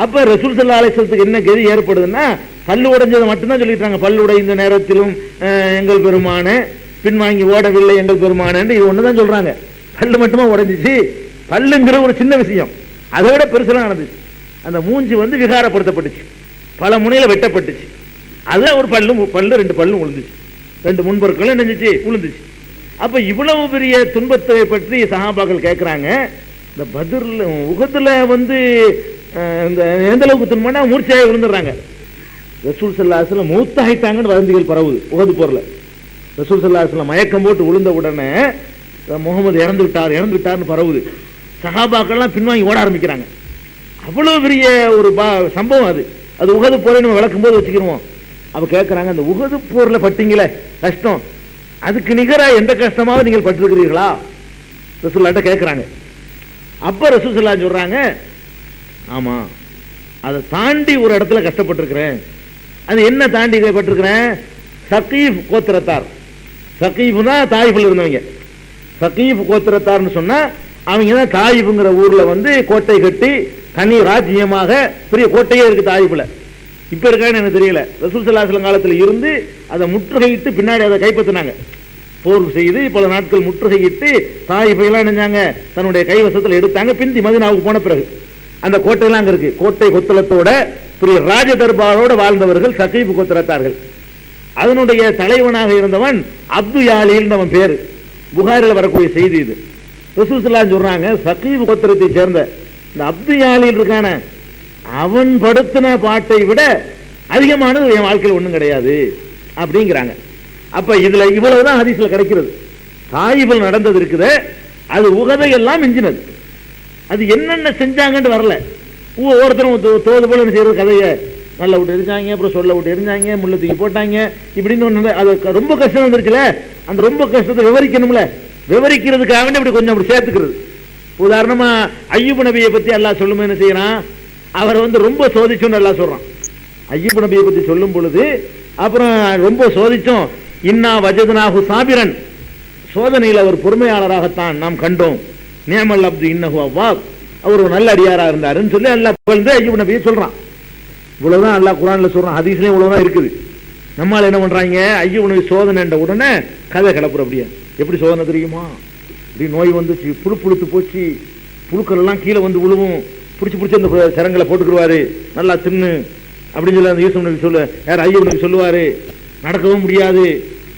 அப்ப ரசூல் ஸல்லல்லாஹு அலைஹி வஸல்லத்துக்கு என்ன கதி ஏற்படுதுன்னா, பல்லு உடைஞ்சதை மட்டும்தான் சொல்லிட்டாங்க. பல்லு உடைந்த நேரத்திலும் எங்கள் பெருமான பின்வாங்கி ஓடவில்லை எங்கள் பெருமான, இது ஒண்ணுதான் சொல்றாங்க. பல்லு மட்டுமா உடைஞ்சிச்சு? பல்லுங்கிற ஒரு சின்ன விஷயம், அதோட பெருசெல்லாம் நடந்துச்சு. அந்த மூஞ்சி வந்து விகாரப்படுத்தப்பட்டுச்சு, பல முனையில வெட்டப்பட்டுச்சு. அதுல ஒரு பல்லு ரெண்டு பல்லும் விழுந்துச்சு, ரெண்டு முன்பொருட்களும் நெஞ்சிச்சு விழுந்துச்சு. அப்ப இவ்வளவு பெரிய துன்பத்தை பற்றி சஹாபாக்கள் கேட்கிறாங்க. இந்த பத்ர்ல உஹதுல வந்து எந்த அளவுக்கு துன்பம்னா மூர்ச்சையாக விழுந்துடுறாங்க. ரசூல் ஸல்லல்லாஹு அலைஹி வஸல்லம் மூத்தாயிட்டாங்கன்னு வதந்திகள் பரவுது உஹது போர்ல. ரசூல் ஸல்லல்லாஹு அலைஹி வஸல்லம் மயக்கம் போட்டு விழுந்த உடனே முகமது இறந்துட்டார்னு பரவுது. சஹாபாக்கள்லாம் பின்வாங்கி ஓட ஆரம்பிக்கிறாங்க. அவ்வளவு பெரிய ஒரு சம்பவம் அது. அது உஹது போரை நம்ம விளக்கும் போது வச்சுக்கிறோம். அப்ப கேட்கறாங்க, அந்த உஹது போர்ல பட்டீங்களே கஷ்டம், அதுக்கு நிகரா எந்த கஷ்டமாவது நீங்கள் பட்டிருக்கிறீர்களா ரசூலுல்லாஹ்ட்ட கேட்கறாங்க. அப்ப ரசூல் ஸல்லல்லாஹு அலைஹி வஸல்லம் சொல்றாங்க, ஆமா, அதை தாண்டி ஒரு இடத்துல கஷ்டப்பட்டிருக்கிறேன். அது என்ன தாண்டி பட்டிருக்கிறேன்? சகீஃப் கோத்திரத்தார். சகீஃப் தான் தாயிஃபில் இருந்தவங்க. சகீஃப் கோத்திரத்தார்னு சொன்னா அவங்க தான் தாயிஃப்ங்கிற ஊர்ல வந்து கோட்டை கட்டி தனி ராஜ்யமாக பெரிய கோட்டையே இருக்கு தாயிஃபில். இப்ப இருக்கான்னு எனக்கு தெரியல. ரசூல் ஸல்லல்லாஹு அலைஹி வஸல்லம் காலத்தில் இருந்து அதை முற்றுகையிட்டு பின்னாடி அதை கைப்பற்றினாங்க. போர் செய்து பல நாட்கள் முற்றுகையிட்டு தாயிஃபையெல்லாம் நினைஞ்சாங்க தன்னுடைய கைவசத்தில் எடுத்தாங்க. பிந்தி மதீனாவுக்கு போன பிறகு அந்த கோட்டையெல்லாம் அங்க இருக்கு. கோட்டை கொத்தளத்தோட பெரிய ராஜ தர்பாரோட வாழ்ந்தவர்கள் சகீஃப் கோத்திரத்தார்கள். அதனுடைய தலைவனாக இருந்தவன் அப்து யாலில் அவன் பேரு. புகாரில் வரக்கூடிய செய்தி இது. ரசூல் ஸல்லல்லாஹு அலைஹி வஸல்லம் சொல்றாங்க, சகீஃப் கோத்திரத்தை சேர்ந்த இந்த அப்து யாலில் இருக்கான அவன் படுத்தின பாட்டை விட அதிகமானது என் வாழ்க்கையில் ஒண்ணும் கிடையாது அப்படிங்கிறாங்க. அப்ப இதுல இவ்வளவுதான் ஹதீஸ்ல கிடைக்கிறது. தாயிஃபில் நடந்தது இருக்குது, அது உஹதை எல்லாம் மிஞ்சினது. அது என்னென்ன செஞ்சாங்கன்னு வரல. ஒவ்வொருத்தரும் தோது போல செய்யறது கதையை நல்ல விட்டு எரிஞ்சாங்க, அப்புறம் சொல்ல விட்டு எரிஞ்சாங்க, முள்ள தூக்கி போட்டாங்க, இப்படின்னு ஒண்ணு. அது ரொம்ப கஷ்டம் வந்துருச்சுல, அந்த ரொம்ப கஷ்டத்தை விவரிக்கணும்ல, விவரிக்கிறதுக்காக இப்படி கொஞ்சம் அப்படி சேர்த்துக்கிறது. உதாரணமா அய்யூப் நபியை பத்தி அல்லாஹ் சொல்லும் என்ன செய்யறான், அவரை வந்து ரொம்ப சோதிச்சோன்னு அல்லாஹ் சொல்றான். அய்யூப் நபியை பத்தி சொல்லும் பொழுது அப்புறம் ரொம்ப சோதிச்சோம், இன்னா வஜதுனாஹு சாபிரன், சோதனையில் அவர் பொறுமையாளராகத்தான் நாம் கண்டோம். நிஅமல் அப்து இன்னஹு அவ்வாப், அவர் ஒரு நல்ல அடியாரா இருந்தாருன்னு சொல்லி அல்லாஹ் புகழ்ந்து அய்யூப் நபியை சொல்றான். இவ்வளவுதான் அல்லாஹ் குர்ஆன்ல சொல்றான், ஹதீஸ்லயும் இவ்வளவுதான் இருக்குது. நம்மால என்ன பண்றாங்க, அய்யூப் நபி சோதனைன்ற உடனே கதை கிளப்புற. அப்படியே எப்படி சோதனை தெரியுமா, இப்படி நோய் வந்துச்சு, புழுத்து போச்சு, புழுக்கள் எல்லாம் கீழே வந்து விழுவும், பிடிச்சி அந்த சரங்களை போட்டுக்குருவாரு, நல்லா தின்னு அப்படின்னு சொல்லி அந்த யூசுப் நபி சொல்ல யார் அய்யூப் நபி சொல்லுவாரு, நடக்கவும் முடியாது,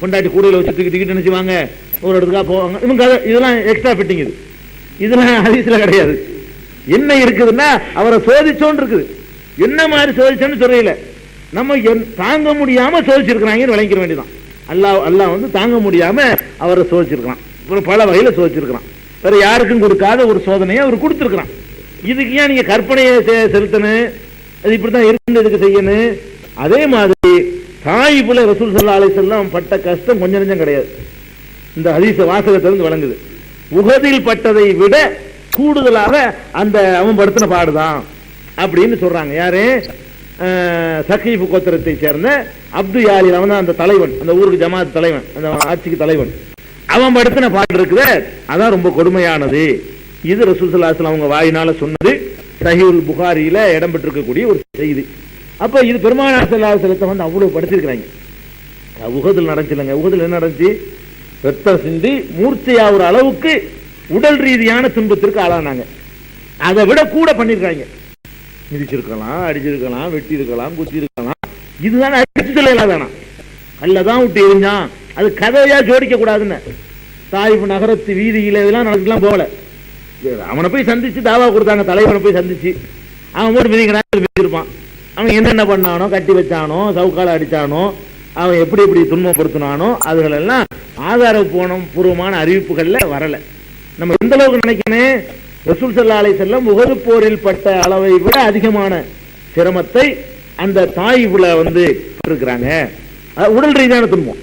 பொண்டாட்டி கூடையில வச்சு தூக்கிட்டு நினைச்சுவாங்க, ஒரு இடத்துக்காக போவாங்க. இன்னும் கதை இதெல்லாம் எக்ஸ்ட்ரா ஃபிட்டிங். இதெல்லாம் ஹதீஸ்ல கிடையாது. என்ன இருக்குதுன்னா அவரை சோதிச்சோன்னு இருக்குது. என்ன மாதிரி சோதிச்சோன்னு சொல்றீல, நம்ம தாங்க முடியாம சோதிச்சிருக்கிறாங்கன்னு விளங்கிற வேண்டியதான். அல்லாஹ் வந்து தாங்க முடியாம அவரை சோதிச்சிருக்கிறான், பல வகையில சோதிச்சிருக்கிறான். வேற யாருக்கும் கொடுக்காத ஒரு சோதனையை அவர் கொடுத்திருக்கிறான். இதுக்கு ஏன் நீங்க கற்பனையை செலுத்தணும், அது இப்படித்தான் இருந்து இதுக்கு செய்யணும். அதே மாதிரி தாயிஃபில் ரசூல் ஸல்லல்லாஹு அலைஹி வஸல்லம் பட்ட கஷ்டம் கொஞ்சம் நெஞ்சம் கிடையாது. இந்த ஹதீஸ் வாசகத்திலிருந்து விளங்குது. உஹதில் பட்டதை விட கூடுதலாக அந்த அவன் படுத்தின பாடுதான் அப்படின்னு சொல்றாங்க. யாரு? சகீஃப் கோத்திரத்தை சேர்ந்த அப்து யாலில், அவன் தான் அந்த தலைவன், அந்த ஊருக்கு ஜமாத் தலைவன், அந்த ஆட்சிக்கு தலைவன். அவன் படுத்தின பாட்டு இருக்குது, அதான் ரொம்ப கொடுமையானது. இது ரசூல் ஸல்லல்லாஹு அலைஹி வஸல்லம் அவங்க வாயினால சொன்னது, சஹீஹுல் புகாரியில இடம்பெற்றிருக்கக்கூடிய ஒரு செய்தி. அப்ப இது பெருமானார் ஸல்லல்லாஹு அலைஹி வஸல்லம் வந்து அவ்வளவு படிச்சிருக்கிறாங்க. உஹதில் நடந்துச்சுலங்க, உஹதில் என்ன நடந்துச்சு, ரத்தம் சிந்தி மூர்ச்சையாகிற அளவுக்கு உடல் ரீதியான துன்பத்திற்கு ஆளானாங்க. அதை விட கூட பண்ணிருக்காங்க. மிதிச்சிருக்கலாம், அடிச்சிருக்கலாம், வெட்டி இருக்கலாம், குத்தி இருக்கலாம். இதுதான் அடிச்சல இல்லாதானா, கல்லதான் விட்டு எரிஞ்சான். அது கதையா ஜோடிக்க கூடாதுன்னு தாயிப் நகரத்து வீதியில இதெல்லாம் நடக்கலாம் போகல. அவனை போய் சந்திச்சு தாவா கொடுத்தாங்க, தலைவனை போய் சந்திச்சு அவன் போட்டு மிதிக்கிறான். அவன் என்னென்ன பண்ணானோ, கட்டி வச்சானோ, சவுக்கால அடிச்சானோ, அவன் எப்படி எப்படி துன்பப்படுத்தினானோ, அதுகள் எல்லாம் ஆதாரபூர்வமான அறிவிப்புகள்ல வரல. நம்ம எந்த அளவுக்கு நினைக்கணும், ரசூல் ஸல்லல்லாஹு அலைஹி வஸல்லம் உஹது போரில் பட்ட அளவை விட அதிகமான சிரமத்தை அந்த தாயிஃப்ல வந்து இருக்கிறாங்க. உடல் ரீதியான துன்பம்,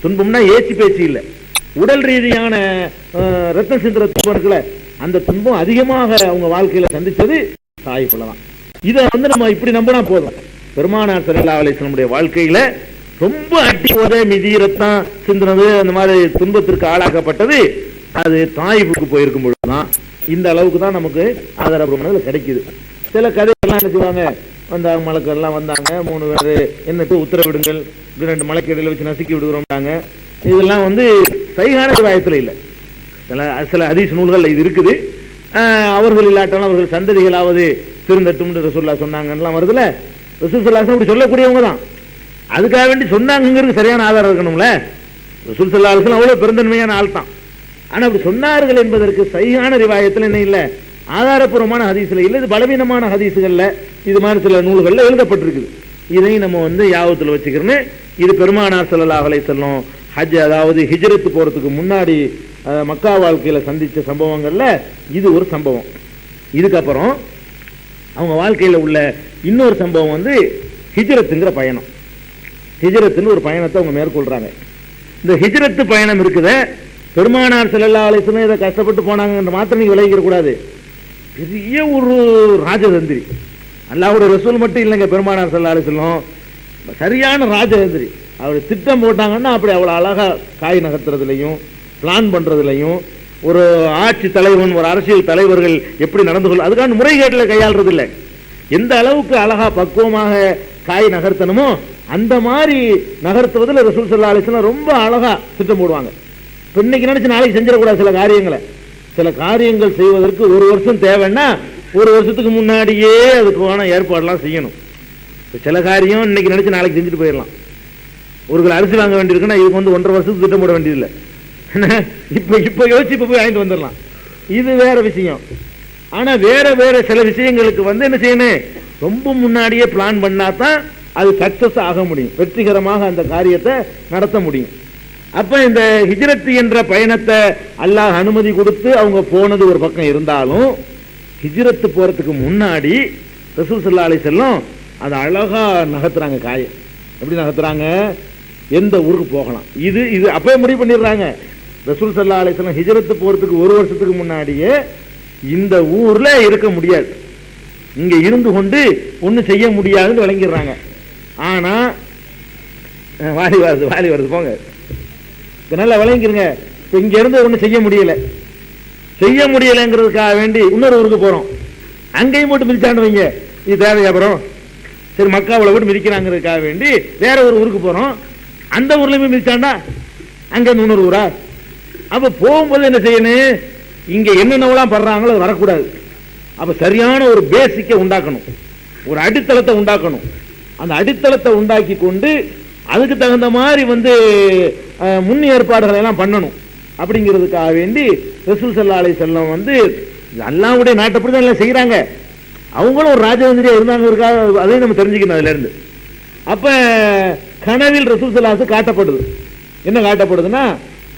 துன்பம்னா ஏச்சி பேச்சு இல்லை, உடல் ரீதியான ரத்தம் சிந்துற துன்பம் இருக்குல்ல, அந்த துன்பம் அதிகமாக அவங்க வாழ்க்கையில சந்திச்சது தாயிஃப்ல தான். இதை வந்து நம்ம இப்படி நம்பினா போதும். பெருமானார் ஸல்லல்லாஹு அலைஹி வஸல்லம் வாழ்க்கையில ரொம்ப அட்டி போத மிதி ரத்தம் சிந்துனது, அந்த மாதிரி துன்பத்திற்கு ஆளாக்கப்பட்டது அது தாயிஃபுக்கு போயிருக்கும் பொழுதுதான். இந்த அளவுக்கு தான் நமக்கு ஆதாரபூர்வமாக கிடைக்குது. சில கதைகள்லாம் என்ன செய்வாங்க, வந்த மலக்கெல்லாம் வந்தாங்க, 3 பேர் என்னட்டு உத்தரவிடுங்கள், 2 மலைக்கு இடையில வச்சு நசுக்கி விடுகிறோம்ட்டாங்க. இதெல்லாம் வந்து சைகான ரிவாயத்தில் இல்லை. சில ஹதீஸ் நூல்கள் இது இருக்குது. அவர்கள் இல்லாட்டாலும் அவர்கள் சந்ததிகளாவது திருந்தட்டும் ரசூலுல்லாஹ் சொன்னாங்கலாம் வருதுல. ரசூல் ஸல்லல்லாஹு அலைஹி வஸல்லம் சொல்லக்கூடியவங்க தான், அதுக்காக வேண்டி சொன்னாங்கிறது சரியான ஆதாரம் இருக்கணும்ல. ரசூல் ஸல்லல்லாஹு அலைஹி வஸல்லம் அவ்வளவு பெருந்தன்மையான ஆள் தான். ஆனா அப்படி சொன்னார்கள் என்பதற்கு சைகான ரிவாயத்தில் என்ன இல்லை, ஆதாரபூர்வமான ஹதீஸ்ல இல்லை. இது பலவீனமான ஹதீஸ்கள்ல இது மாதிரி சில நூல்கள்ல எழுதப்பட்டிருக்குது. இதையும் நம்ம வந்து யாபத்தில் வச்சுக்கிறோன்னு. இது பெருமானார் ஸல்லல்லாஹு அலைஹி வஸல்லம் ஹஜ், அதாவது ஹிஜ்ரத் போறதுக்கு முன்னாடி மக்கா வாழ்க்கையில சந்திச்ச சம்பவங்கள்ல இது ஒரு சம்பவம். இதுக்கப்புறம் அவங்க வாழ்க்கையில உள்ள இன்னொரு சம்பவம் வந்து ஹிஜ்ரத்துங்கிற பயணம். ஹிஜ்ரத்துன்னு ஒரு பயணத்தை அவங்க மேற்கொள்றாங்க. இந்த ஹிஜ்ரத்து பயணம் இருக்குது, பெருமானார் ஸல்லல்லாஹு அலைஹி வஸல்லம் இதை கஷ்டப்பட்டு போனாங்க மாத்திரம் நீங்க விளைவிக்க கூடாது. பெரிய ஒரு ராஜதந்திரி, அல்லாஹ்வுடைய ரசூல் மட்டும் இல்லைங்க, பெருமானார் ஸல்லல்லாஹு அலைஹி வஸல்லம் சரியான ராஜதந்திரி. அவர் திட்டம் போட்டாங்கன்னா அப்படி அவ்வளவு அழகா காய் நகர்த்துறதுலையும் பிளான் பண்றதுலையும், ஒரு ஆட்சி தலைவன், ஒரு அரசியல் தலைவர்கள் எப்படி நடந்து கொள்ள, அதுக்கான முறைகேட்டில் கையாளுறது இல்லை. எந்த அளவுக்கு அழகா பக்குவமாக காய் நகர்த்தணுமோ அந்த மாதிரி நகர்த்துவதில் ரசூல் ஸல்லல்லாஹு அலைஹி வஸல்லம் ரொம்ப அழகா திட்டம் போடுவாங்க. இன்னைக்கு நினைச்சு நாளைக்கு செஞ்சிடக்கூடாது சில காரியங்களை. சில காரியங்கள் செய்வதற்கு 1 வருஷம் தேவைன்னா 1 வருஷத்துக்கு முன்னாடியே அதுக்கான ஏற்பாடுலாம் செய்யணும். சில காரியம் இன்னைக்கு நினைச்சு நாளைக்கு செஞ்சுட்டு போயிடலாம். ஒரு கிலோ அரிசி வாங்க வேண்டியிருக்குன்னா இதுக்கு வந்து 1.5 வருஷத்துக்கு திட்டம் போட வேண்டியதில்லை. இப்ப யோசிச்சு இப்ப போய் வாங்கிட்டு வந்துடலாம், இது வேற விஷயம். ஆனா வேற வேற சில விஷயங்களுக்கு வந்து என்ன செய்யணும், ரொம்ப முன்னாடியே பிளான் பண்ணாதான் அது சக்சஸ் ஆக முடியும், வெற்றிகரமாக அந்த காரியத்தை நடத்த முடியும். அப்ப இந்த ஹிஜ்ரத் என்ற பயணத்தை அல்லாஹ் அனுமதி கொடுத்து அவங்க போனது ஒரு பக்கம் இருந்தாலும், ஹிஜ்ரத் போறதுக்கு முன்னாடி ரசூல் ஸல்லல்லாஹு அலைஹி வஸல்லம் அதை அழகா நகர்த்துறாங்க. காயை எப்படி நகர்த்துறாங்க, எந்த ஊருக்கு போகலாம், இது இது அப்பவே முடிவு பண்ணிடுறாங்க. ரசூல் ஸல்லல்லாஹு அலைஹி வஸல்லம் ஹிஜ்ரத் போறதுக்கு 1 வருஷத்துக்கு முன்னாடியே இந்த ஊர்ல இருக்க முடியாது, இங்க இருந்து கொண்டு ஒன்னும் செய்ய முடியாதுன்னு விளங்கிடுறாங்க. ஆனா வாலி வருது போங்க, நல்லா விளங்கிருங்க. இங்க இருந்து ஒன்னும் செய்ய முடியலைங்கிறதுக்காக வேண்டி இன்னொரு ஊருக்கு போறோம், அங்கேயும் போட்டு மிதிச்சாண்டு வைங்க, இது தேவையா? அப்புறம் சரி மக்காவில் போட்டு மிதிக்கிறாங்கிறதுக்காக வேண்டி வேற ஒரு ஊருக்கு போறோம், அந்த ஊர்ல போய் மிதிச்சாண்டா அங்க இன்னொரு ஊரா? அப்ப போகும்போது என்ன செய்யணும், இங்க என்னென்னலாம் படுறாங்களோ அது வரக்கூடாது. அப்ப சரியான ஒரு பேசிக்கை உண்டாக்கணும், ஒரு அடித்தளத்தை உண்டாக்கணும். அந்த அடித்தளத்தை உண்டாக்கி கொண்டு அதுக்கு தகுந்த மாதிரி வந்து முன் ஏற்பாடுகளை எல்லாம் பண்ணணும். அப்படிங்கிறதுக்காக வேண்டி ரசூல் ஸல்லல்லாஹு அலைஹி வஸல்லம் வந்து அல்லாஹ்வுடைய நாட்டப்படி தான் எல்லாம் செய்யறாங்க. அவங்களும் ஒரு ராஜதந்திரியா இருந்தாங்க, அதையும் நம்ம தெரிஞ்சுக்கணும் அதுல இருந்து. அப்ப கனவில் ரசூல் ஸல்லல்லாஹு அலைஹி வஸல்லம் காட்டப்படுது. என்ன காட்டப்படுதுன்னா,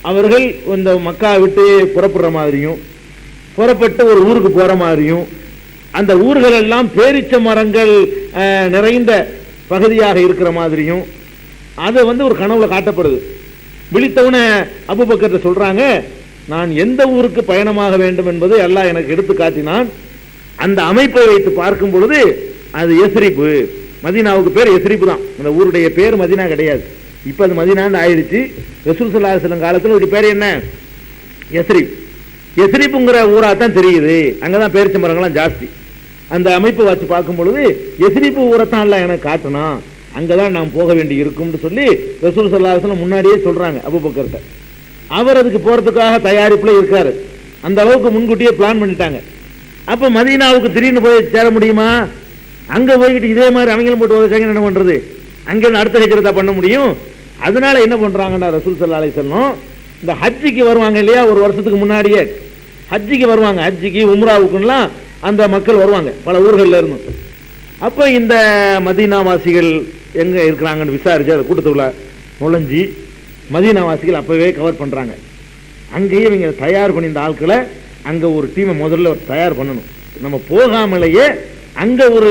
அவர்கள் இந்த மக்கா விட்டு புறப்படுற மாதிரியும், புறப்பட்டு ஒரு ஊருக்கு போற மாதிரியும், அந்த ஊர்கள் எல்லாம் பேரிச்ச மரங்கள் நிறைந்த பகுதியாக இருக்கிற மாதிரியும் அது வந்து ஒரு கனவுல காட்டப்படுது. விழித்தவன அபூபக்கர் சொல்றாங்க, நான் எந்த ஊருக்கு பயணமாக வேண்டும் என்பது அல்லாஹ் எனக்கு எடுத்து காட்டினான். அந்த அமைப்பை வைத்து பார்க்கும் பொழுது அது யஸ்ரிப், மதீனாவுக்கு பேர் யஸ்ரிப் தான், அந்த ஊருடைய பேர் மதீனா கிடையாது. இப்ப அது மதீனான்னு ஆயிடுச்சு. ரசூல் ஸல்லல்லாஹு அலைஹி வஸல்லம் காலத்துல ஒரு பேர் என்ன, யஸ்ரிப். யஸ்ரிப்ங்கிற ஊரா தான் தெரியுது, அங்கதான் பேரிச்ச மரங்கள்லாம் ஜாஸ்தி. அந்த அமைப்பு வச்சு பார்க்கும் பொழுது யஸ்ரிப் ஊரைத்தான் எல்லாம் எனக்கு காட்டினா, அங்கதான் நாம் போக வேண்டி இருக்கும்னு சொல்லி ரசூல் ஸல்லல்லாஹு அலைஹி வஸல்லம் முன்னாடியே சொல்றாங்க அபூபக்கர்ட்ட. அவர் அதுக்கு போறதுக்காக தயாரிப்புல இருக்காரு. அந்த அளவுக்கு முன்கூட்டியே பிளான் பண்ணிட்டாங்க. அப்ப மதீனாவுக்கு திடீர்னு போய் சேர முடியுமா? அங்க போய்கிட்டு இதே மாதிரி அவங்களும் போட்டு வச்சாங்க, என்ன பண்றது? அங்க அடுத்த ஹிஜ்ரத்தா பண்ண முடியும். அதனால என்ன பண்றாங்கன்னா ரசூல் ஸல்லல்லாஹு அலைஹி வஸல்லம் இந்த ஹஜ்ஜிக்கு வருவாங்க இல்லையா, ஒரு வருஷத்துக்கு முன்னாடியே ஹஜ்ஜிக்கு வருவாங்க. ஹஜ்ஜிக்கு உம்ராவுக்குலாம் அந்த மக்கள் வருவாங்க பல ஊர்கள்ல இருந்து. அப்ப இந்த மதீனாவாசிகள் எங்க இருக்கிறாங்கன்னு விசாரிச்சு அந்த கூட்டத்துக்குள்ள நுழைஞ்சி மதீனாவாசிகள் அப்பவே கவர் பண்றாங்க. அங்கேயே இவங்க தயார் பண்ணி இந்த ஆட்களை அங்க ஒரு டீமை முதல்ல தயார் பண்ணணும். நம்ம போகாமலேயே அங்க ஒரு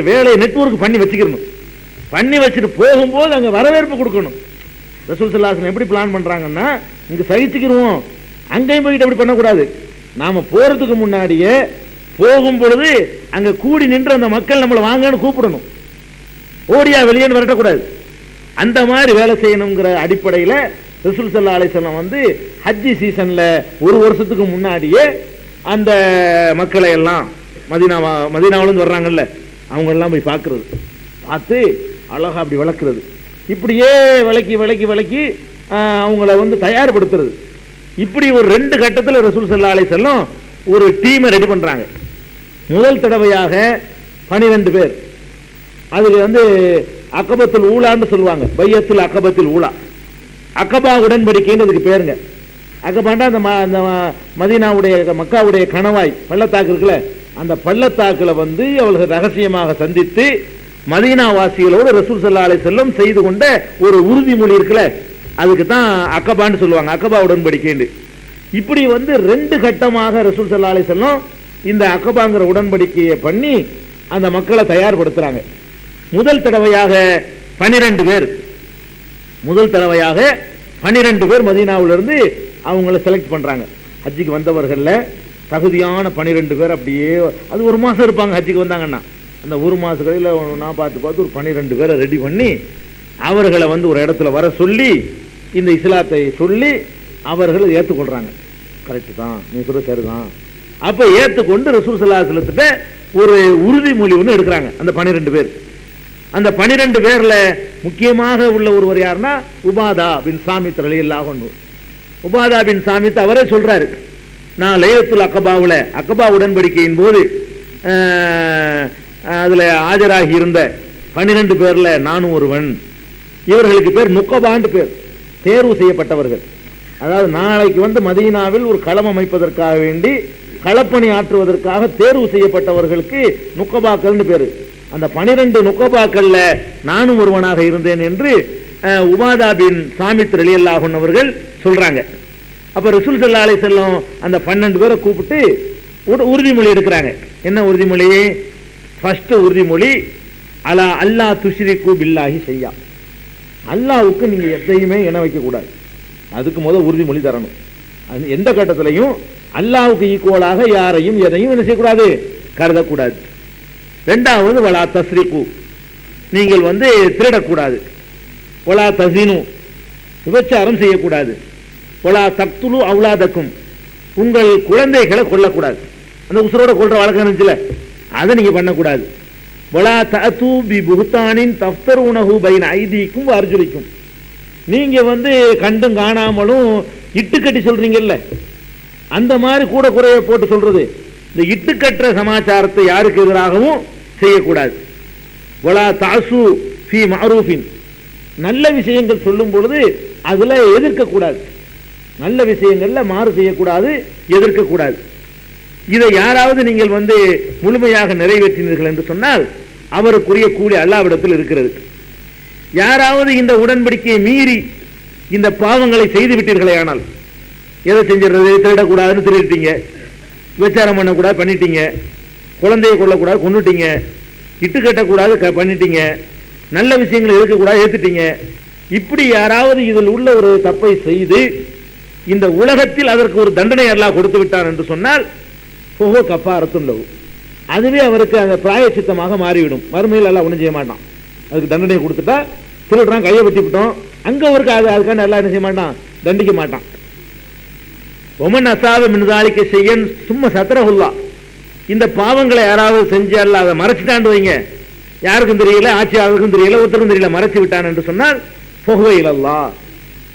வேலையை நெட்வொர்க் பண்ணி வச்சுக்கணும். பண்ணி வச்சுட்டு போகும்போது அங்க வரவேற்பு கொடுக்கணும். ரசூல் ஸல்லல்லாஹு அலைஹி வஸல்லம் எப்படி பிளான் பண்றாங்கன்னா, இங்க சகிச்சுக்கிருவோம், அங்கேயும் போயிட்டு அப்படி பண்ணக்கூடாது. நாம போறதுக்கு முன்னாடியே போகும் பொழுது அங்க கூடி நின்று அந்த மக்கள் நம்மளை வாங்கன்னு கூப்பிடணும், ஓடியா வெளியேன்னு வரட்டக்கூடாது. அந்த மாதிரி வேலை செய்யணுங்கிற அடிப்படையில் ரசூல் ஸல்லல்லாஹு அலைஹி வஸல்லம் வந்து ஹஜ்ஜி சீசன்ல ஒரு வருஷத்துக்கு முன்னாடியே அந்த மக்களை எல்லாம் மதீனாவிலிருந்து வர்றாங்கல்ல அவங்க எல்லாம் போய் பார்க்கறது, பார்த்து அழகா அப்படி வளர்க்கிறது, இப்படியே விளக்கி விளக்கி விளக்கி அவங்கள வந்து தயார்படுத்துறது. இப்படி ஒரு 2 கட்டத்தில் ரசூல் ஸல்லல்லாஹு அலைஹி வஸல்லம் ஒரு டீமை ரெடி பண்றாங்க. முதல் தடவையாக 12 பேர், அதுல வந்து அகபத்துல் ஊலான்னு சொல்லுவாங்க, பையத்துல் அகபத்துல் ஊலா, அகபா உடன்படிக்கைன்னு அதுக்கு பேருங்க. அகபாண்டா அந்த மதீனாவுடைய மக்காவுடைய கணவாய் பள்ளத்தாக்கு இருக்குல்ல, அந்த பள்ளத்தாக்குல வந்து அவர்கள் ரகசியமாக சந்தித்து மதீனா வாசிகளோடு ரசூல் ஸல்லல்லாஹு அலைஹி வஸல்லம் செய்து கொண்ட ஒரு உறுதிமொழி இருக்குல்ல, அதுக்கு தான் அகபான்னு சொல்லுவாங்க, அகபா உடன்படிக்கைன்னு. இப்படி வந்து 2 கட்டமாக ரசூல் ஸல்லல்லாஹு அலைஹி வஸல்லம் இந்த அகபாங்கிற உடன்படிக்கையை பண்ணி அந்த மக்களை தயார்படுத்துறாங்க. முதல் தடவையாக 12 பேர், முதல் தடவையாக 12 பேர் மதீனாவிலிருந்து அவங்கள செலக்ட் பண்றாங்க. ஹஜ்ஜிக்கு வந்தவர்கள்ல தகுதியான 12 பேர், அப்படியே அது ஒரு மாசம் இருப்பாங்க ஹஜ்ஜிக்கு வந்தாங்கன்னா. அந்த ஒரு மாசத்துல நான் பார்த்து ஒரு 12 பேரை ரெடி பண்ணி அவர்களை வந்து ஒரு இடத்துல வர சொல்லி இந்த இஸ்லாத்தை சொல்லி அவர்கள் ஏற்றுக்கொள்றாங்க. கரெக்டு தான், நீ சொல்ற சரிதான். அப்ப ஏற்றுக்கொண்டு ரசூல் ஸல்லல்லாஹு அலைஹி வஸல்லம் ஒரு உறுதிமொழி ஒன்று எடுக்கிறாங்க அந்த 12 பேர். அந்த 12 பேர்ல முக்கியமாக உள்ள ஒருவர் யாருன்னா உபாதா பின் சாமித் ரலியல்லாஹு அன்ஹு. உபாதா பின் சாமித் அவரே சொல்றாரு, நான் லைலத்துல் அகபாவுல அகபா உடன்படிக்கையின் போது அதுல ஆஜராகி இருந்த 12 பேர்ல நானும் ஒருவன். இவர்களுக்கு பேர் நுக்கபான்னு பேர், தேர்வு செய்யப்பட்டவர்கள். அதாவது நாளைக்கு வந்து மதீனாவில் ஒரு களம் அமைப்பதற்காக வேண்டி களப்பணி ஆற்றுவதற்காக தேர்வு செய்யப்பட்டவர்களுக்கு நுக்கபாக்கள்னு பேரு. அந்த 12 நுக்கபாக்கள்ல நானும் ஒருவனாக இருந்தேன் என்று உபாதா பின் சாமித் ரலியல்லாஹு அன்ஹு அவர்கள் சொல்றாங்க. அப்ப ரசூல் ஸல்லல்லாஹு அலைஹி வஸல்லம் அந்த 12 பேரை கூப்பிட்டு உறுதிமொழி எடுக்கிறாங்க. என்ன உறுதிமொழி? ஃபர்ஸ்ட் உறுதிமொழி, அலா அல்லாஹ் துஷ்ரிகு பில்லாஹி ஷையா, அல்லாஹ்வுக்கு நீங்க எதையுமே இணை வைக்க கூடாது. அதுக்கு முதல் உறுதிமொழி தரணும். அது எந்த கட்டத்திலையும் அல்லாஹ்வுக்கு ஈக்குவலாக யாரையும் எதையும் என்ன செய்யக்கூடாது, கருதக்கூடாது. இரண்டாவது வலா தஸ்ரிகு, நீங்கள் வந்து திருடக்கூடாது. வலா தஸினு, விபச்சாரம் செய்யக்கூடாது. வலா தக்துலு அவுலாதக்கும், உங்கள் குழந்தைகளை கொல்லக்கூடாது. அந்த உசுரோட கொல்ற வழக்கம் இருந்துச்சுல, அதை நீங்க பண்ணக்கூடாது. வலா தஅது பி புஹ்தானின் தஃப்தரூனஹு பைன ஐதீக்கும் வ அர்ஜுலிக்கும், நீங்க வந்து கண்டும் காணாமலும் இட்டுக்கட்டி சொல்றீங்கல்ல, அந்த மாதிரி கூட குறைய போட்டு சொல்றது, இந்த இட்டுக்கட்டுற சமாச்சாரத்தை யாருக்கு எதிராகவும் செய்யக்கூடாது. வலா தாசு ஃபீ மஅரூஃபின், நல்ல விஷயங்கள் சொல்லும் பொழுது அதுல எதிர்க்கக்கூடாது, நல்ல விஷயங்கள்ல மாறு செய்யக்கூடாது, எதிர்க்கக்கூடாது. இதை யாராவது நீங்கள் வந்து முழுமையாக நிறைவேற்றினீர்கள் என்று சொன்னால் அவருக்குரிய கூலி அல்லாஹ்விடத்தில் இருக்கிறது. யாராவது இந்த உடன்படிக்கையை மீறி இந்த பாவங்களை செய்து விட்டீர்களே ஆனால், எதை செஞ்சிடறது, திருடக்கூடாதுன்னு திருடிட்டீங்க, விபச்சாரம் பண்ணக்கூடாது பண்ணிட்டீங்க, குழந்தையை கொள்ளக்கூடாது கொண்டுட்டீங்க, இட்டு கட்டக்கூடாது பண்ணிட்டீங்க, நல்ல விஷயங்களை இருக்கக்கூடாது ஏத்துட்டீங்க. இப்படி யாராவது இதில் உள்ள ஒரு தப்பை செய்து இந்த உலகத்தில் அதற்கு ஒரு தண்டனை அல்லாஹ் கொடுத்து விட்டார் என்று சொன்னால் கஃபாரத்துன் லஹு, அதுவே அவருக்கு அந்த பிராயச்சித்தமாக மாறிவிடும். மறுமையில் அல்லாஹ் ஒன்றும் செய்ய மாட்டான். அதுக்கு தண்டனை கொடுத்துட்டா திருடுறான் கையை வெட்டிவிட்டோம் அங்க ஒருக்கு அதுக்கான எல்லாம் என்ன செய்ய மாட்டான், தண்டிக்க மாட்டான். ஒமன் அசாப மின்தாலிக்க செய்யன் சும்மா சத்திரகுல்லா, இந்த பாவங்களை யாராவது செஞ்சு அல்ல அதை மறைச்சிட்டாண்டு வைங்க, யாருக்கும் தெரியல, ஆட்சியாளருக்கும் தெரியல, ஒருத்தருக்கும் தெரியல, மறைச்சு விட்டான் என்று சொன்னால் புகவையிலல்லா,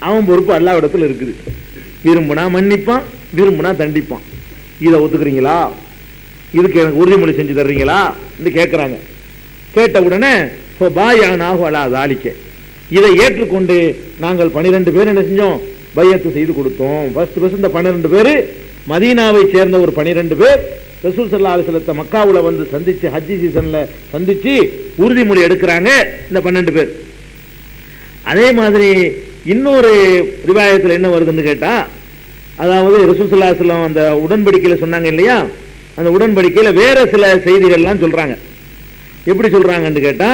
அவன் பொறுப்பு அல்லாஹ்விடத்தில் இருக்குது. விரும்புனா மன்னிப்பான், விரும்புனா தண்டிப்பான். இதை ஒத்துக்கிறீங்களா, இதுக்கு எனக்கு உறுதிமொழி செஞ்சு தர்றீங்களா என்று கேட்கிறாங்க. கேட்ட உடனே இதை ஏற்றுக்கொண்டு நாங்கள் 12 பேர் என்ன செஞ்சோம், பையத்து செய்து கொடுத்தோம். ஃபர்ஸ்ட் இந்த 12 பேர் மதீனாவை சேர்ந்த ஒரு 12 பேர் ரசூல் ஸல்லல்லாஹு அலைஹி வஸல்லம் மக்காவுல வந்து சந்திச்சு ஹஜ் சீசன்ல சந்திச்சு உறுதிமொழி எடுக்கிறாங்க இந்த 12 பேர். அதே மாதிரி இன்னொரு ரிவாயத்தில் என்ன வருதுன்னு கேட்டா, அதாவது ரசூல் ஸல்லல்லாஹு அலைஹி வஸல்லம் அந்த உடன்படிக்கையில சொன்னாங்க இல்லையா, அந்த உடன்படிக்கையில வேற சில செய்திகள்லாம் சொல்றாங்க. எப்படி சொல்றாங்கன்னு கேட்டா,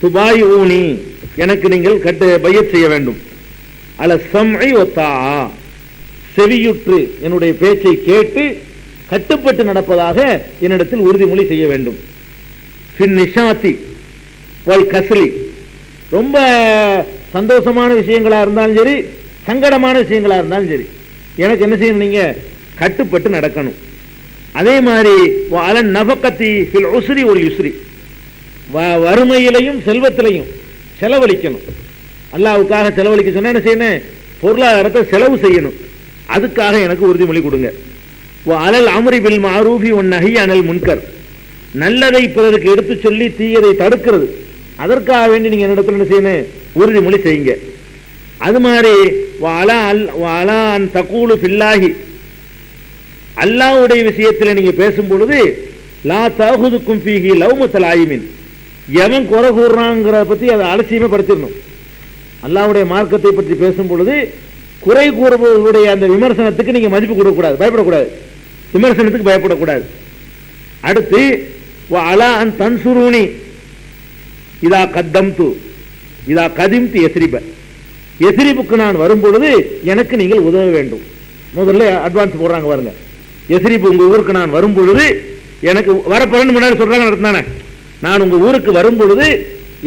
துபாய் ஊனி, எனக்கு நீங்கள் பையத் செய்ய வேண்டும், அல சம்இ வத்தா, செவியுற்று என்னுடைய பேச்சை கேட்டு கட்டுப்பட்டு நடப்பதாக என்னிடத்தில் உறுதிமொழி செய்ய வேண்டும். நிஷாத்தி வல் கஸ்லி, ரொம்ப சந்தோஷமான விஷயங்களா இருந்தாலும் சரி, சங்கடமான விஷயங்களா இருந்தாலும் சரி, எனக்கு என்ன செய்யணும், நீங்க கட்டுப்பட்டு நடக்கணும். அதே மாதிரி அலன் நபக்கத்தி ஃபில் உஸ்ரி வல் யுஸ்ரி, வறுமையிலையும் செல்வத்திலையும் செலவழிக்கணும். அல்லாஹ்வுக்காக செலவழிக்க சொன்னா என்ன செய்யணும், பொருளாதாரத்தை செலவு செய்யணும். அதுக்காக எனக்கு உறுதிமொழி கொடுங்க. அலல் அம்ரி பில் மஅரூஃபி வன் நஹி அனில் முன்கர், நல்லதை பிறருக்கு எடுத்து சொல்லி தீயதை தடுக்கிறது, அதற்காக வேண்டி நீங்க என்னிடத்தில் என்ன செய்யணும், உறுதிமொழி செய்யுங்க. அது மாதிரி வஅலா அன் தகூலு ஃபில்லாஹி, அல்லாஹ்வுடைய விஷயத்தில் நீங்க பேசும் பொழுது லா தஅஹுதுக்கும் ஃபீஹி லௌமத்துல் ஆயிமின், எவன் குறை கூறுறாங்கிறத பத்தி அதை அலட்சியமே படுத்திடணும். அல்லாஹ்வுடைய மார்க்கத்தை பற்றி பேசும் பொழுது குறை கூறுபவர்களுடைய அந்த விமர்சனத்துக்கு நீங்க மதிப்பு கொடுக்கக்கூடாது, பயப்படக்கூடாது, விமர்சனத்துக்கு பயப்படக்கூடாது. அடுத்து வஅலா அன் தன்சுரூனி இதா கத்தம்து இதா கதிம்து யஸ்ரிப, யஸ்ரிபுக்கு நான் வரும் பொழுது எனக்கு நீங்கள் உதவ வேண்டும். முதல்ல அட்வான்ஸ் போடுறாங்க பாருங்க, யஸ்ரிப் உங்க ஊருக்கு நான் வரும் பொழுது எனக்கு வரப்போறேன்னு முன்னாடி சொல்றாங்க நடத்தினானே, நான் உங்க ஊருக்கு வரும் பொழுது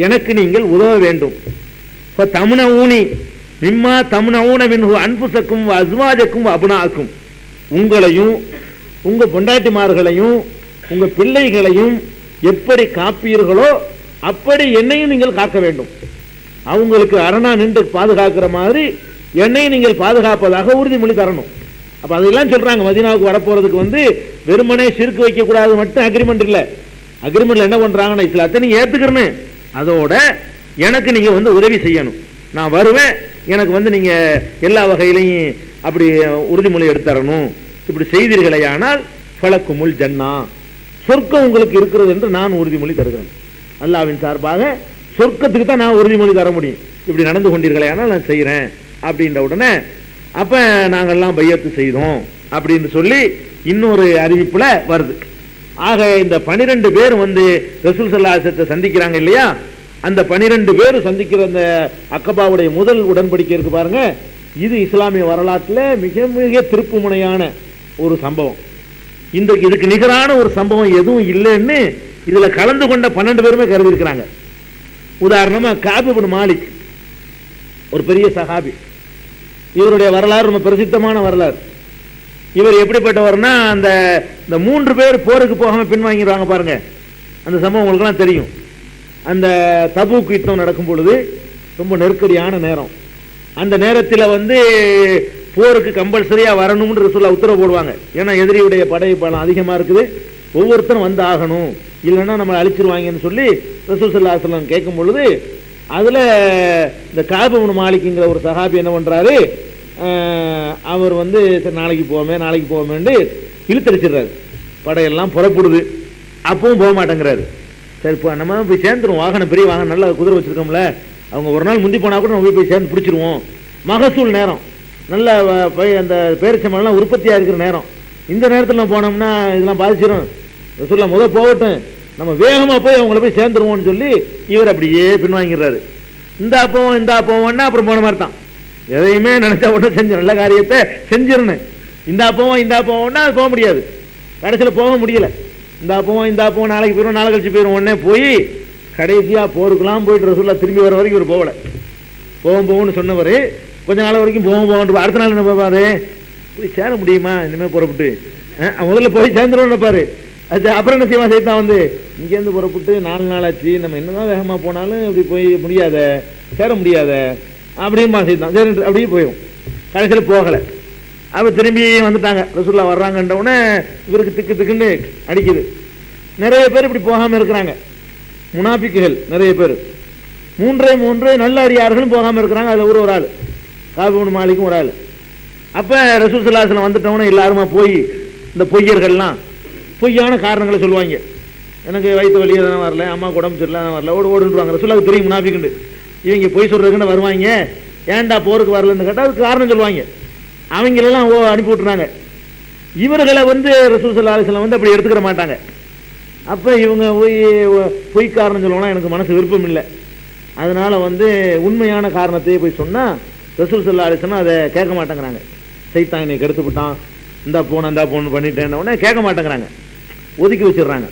எனக்கு நீங்கள் உதவ வேண்டும். தம்னஊனி மிம்மா தம்னஊன மின்ஹு அன்ஃபுஸக்கும் வ அஸ்வாஜக்கும் வ அப்னாஅக்கும், உங்களையும் உங்க பொண்டாட்டிமார்களையும் உங்க பிள்ளைகளையும் எப்படி காப்பீர்களோ அப்படி என்னையும் நீங்கள் காக்க வேண்டும். அவங்களுக்கு அரணா நின்று பாதுகாக்கிற மாதிரி என்னையும் நீங்கள் பாதுகாப்பதாக உறுதிமொழி தரணும். அப்ப அதெல்லாம் சொல்றாங்க. மதீனாவுக்கு வரப்போறதுக்கு வந்து வெறுமனே ஷிர்க் வைக்க கூடாது மட்டும் அக்ரிமெண்ட் இல்ல. அக்ரிமெண்ட்ல என்ன பண்றாங்கன்னா, இஸ்லாத்தை நீங்க ஏத்துக்கிறேன், அதோட எனக்கு நீங்க வந்து உதவி செய்யணும். நான் வருவேன், எனக்கு வந்து நீங்க எல்லா வகையிலையும் அப்படி உறுதிமொழி எடுத்தரணும். இப்படி செய்தீர்களே ஆனால் ஃபலக்குமுல் ஜன்னா, சொர்க்கம் உங்களுக்கு இருக்கிறது என்று நான் உறுதிமொழி தருகிறேன். அல்லாஹ்வின் சார்பாக சொர்க்கத்துக்கு தான் நான் உறுதிமொழி தர முடியும். இப்படி நடந்து கொண்டீர்களே ஆனால் நான் செய்யறேன் அப்படின்ற உடனே அப்ப நாங்கள்லாம் பையத்து செய்தோம் அப்படின்னு சொல்லி இன்னொரு அறிவிப்புல வருது. ஆக இந்த 12 பேர் வந்து ரசூல் ஸல்லல்லாஹு அலைஹி வஸல்லம் சந்திக்கிறாங்க இல்லையா, அந்த 12 பேர் சந்திக்கிற அந்த அக்கபாவுடைய முதல் உடன்படிக்கை இருக்கு பாருங்க, இது இஸ்லாமிய வரலாற்றில் மிக மிக திருப்புமுனையான ஒரு சம்பவம். இதுக்கு நிகரான ஒரு சம்பவம் எதுவும் இல்லைன்னு இதுல கலந்து கொண்ட 12 பேருமே கருதி இருக்கிறாங்க. உதாரணமா கஅப் இப்னு மாலிக், ஒரு பெரிய சஹாபி, இவருடைய வரலாறு ரொம்ப பிரசித்தமான வரலாறு. இவர் எப்படிப்பட்டவர்னா, அந்த 3 பேர் போருக்கு போகாம பின்வாங்கிடுவாங்க பாருங்க, அந்த சம்பவம் உங்களுக்கு எல்லாம் தெரியும். அந்த தபூக் யுத்தம் நடக்கும் பொழுது ரொம்ப நெருக்கடியான நேரம், அந்த நேரத்தில் வந்து போருக்கு கம்பல்சரியா வரணும்னு ரசூலுல்லாஹ் உத்தரவு போடுவாங்க. ஏன்னா எதிரியுடைய படை பலம் அதிகமா இருக்குது, ஒவ்வொருத்தரும் வந்து ஆகணும், இல்லைன்னா நம்ம அழிச்சிருவாங்கன்னு சொல்லி ரசூல் ஸல்லல்லாஹு அலைஹி வஸல்லம் கேட்கும் பொழுது அதுல இந்த கஅப் இப்னு மாலிக்ங்கிற ஒரு சஹாபி என்ன பண்றாரு, அவர் வந்து நாளைக்கு போவோமேன்னு இழுத்தடிச்சிடுறாரு. படையெல்லாம் புறப்படுது, அப்பவும் போக மாட்டேங்கிறாரு. சரி நம்ம போய் சேர்ந்துருவோம், வாகனம் பெரிய வாகனம் நல்ல குதிரை வச்சிருக்கோம்ல, அவங்க ஒரு நாள் முந்தி போனா கூட நம்ம போய் சேர்ந்து பிடிச்சிருவோம். மகசூல் நேரம், நல்ல அந்த பேரிச்சம்பழம்லாம் உற்பத்தியா இருக்கிற நேரம், இந்த நேரத்தில் நம்ம போனோம்னா இதெல்லாம் பாதிச்சிடும், ரசூலுல்லாஹ் முதல் போகட்டும், நம்ம வேகமா போய் அவங்கள போய் சேர்ந்துருவோம்னு சொல்லி இவர் அப்படியே பின்வாங்கிறாரு. இந்த போவோம்னா அப்புறம் போன மாதிரி தான், எதையுமே நினைச்சா உடனே செஞ்ச நல்ல காரியத்தை செஞ்சிடணும். இந்த போவோம்னா அது போக முடியாது, கடைசியில் போக முடியல. இந்த போவோம் நாளைக்கு போயிடும் நாளை கழிச்சு போயிடும் உடனே போய் கடைசியா போருக்கெல்லாம் போயிட்டு ரசூல்லா திரும்பி வர வரைக்கும் இவர் போகல. போகும்னு சொன்னவர் கொஞ்ச நாள் வரைக்கும் போவோம். அடுத்த நாள் என்ன பார்ப்பாரு, போய் சேர முடியுமா இனிமேல் புறப்பட்டு முதல்ல போய் சேர்ந்துடும் நினைப்பாரு. அது அப்புறம் என்ன செய்வான் சைத்தான் வந்து, இங்கேருந்து புறப்பட்டு 4 நாள் ஆச்சு, நம்ம என்னதான் வேகமாக போனாலும் இப்படி போய் முடியாத சேர முடியாத அப்படியுமா சைத்தான். சரி அப்படியே போயிடும். கடைசியில் போகலை. அப்போ திரும்பி வந்துட்டாங்க. ரசூல்லா வர்றாங்கன்ற உடனே இவருக்கு திக்கு திக்குன்னு அடிக்குது. நிறைய பேர் இப்படி போகாமல் இருக்கிறாங்க. முனாபிக்குகள் நிறைய பேர், 3 நல்ல அடியார்களும் போகாமல் இருக்கிறாங்க. அதில் ஒரு ஆள் காபு இப்னு மாலிக்கும் ஒரு ஆள். அப்போ ரசூல் ஸல்லல்லாஹு அலைஹி வஸல்லம் வந்துட்டவொன்னே எல்லாருமா போய் இந்த பொய்யர்கள்லாம் பொய்யான காரணங்களை சொல்லுவாங்க. எனக்கு வயிற்று வலி எதனா வரல, அம்மா உடம்பு சரியில்லை வரல, ஓடுன்றாங்க. ரசூலுல்லாஹ்வுக்கு தெரியும் முனாபிக்குண்டு இவங்க பொய் சொல்றதுக்குன்னு வருவாங்க. ஏன்டா போருக்கு வரலன்னு கேட்டால் அதுக்கு காரணம் சொல்லுவாங்க. அவங்களெல்லாம் அனுப்பி விட்டுறாங்க. இவர்களை வந்து ரசூல் ஸல்லல்லாஹு அலைஹி வஸல்லம் வந்து அப்படி எடுத்துக்கிற மாட்டாங்க. அப்போ இவங்க பொய் காரணம் சொல்லுவாங்கன்னா எனக்கு மனசு விருப்பம் இல்லை. அதனால வந்து உண்மையான காரணத்தையே போய் சொன்னால் ரசூல் ஸல்லல்லாஹு அலைஹி வஸல்லம் அதை கேட்க மாட்டேங்கிறாங்க. சைத்தான் என்னை கெடுத்து விட்டான், இந்தா போன பண்ணிட்டேன் உடனே கேட்க மாட்டேங்கிறாங்க, ஒதுக்கி வச்சிடுறாங்க.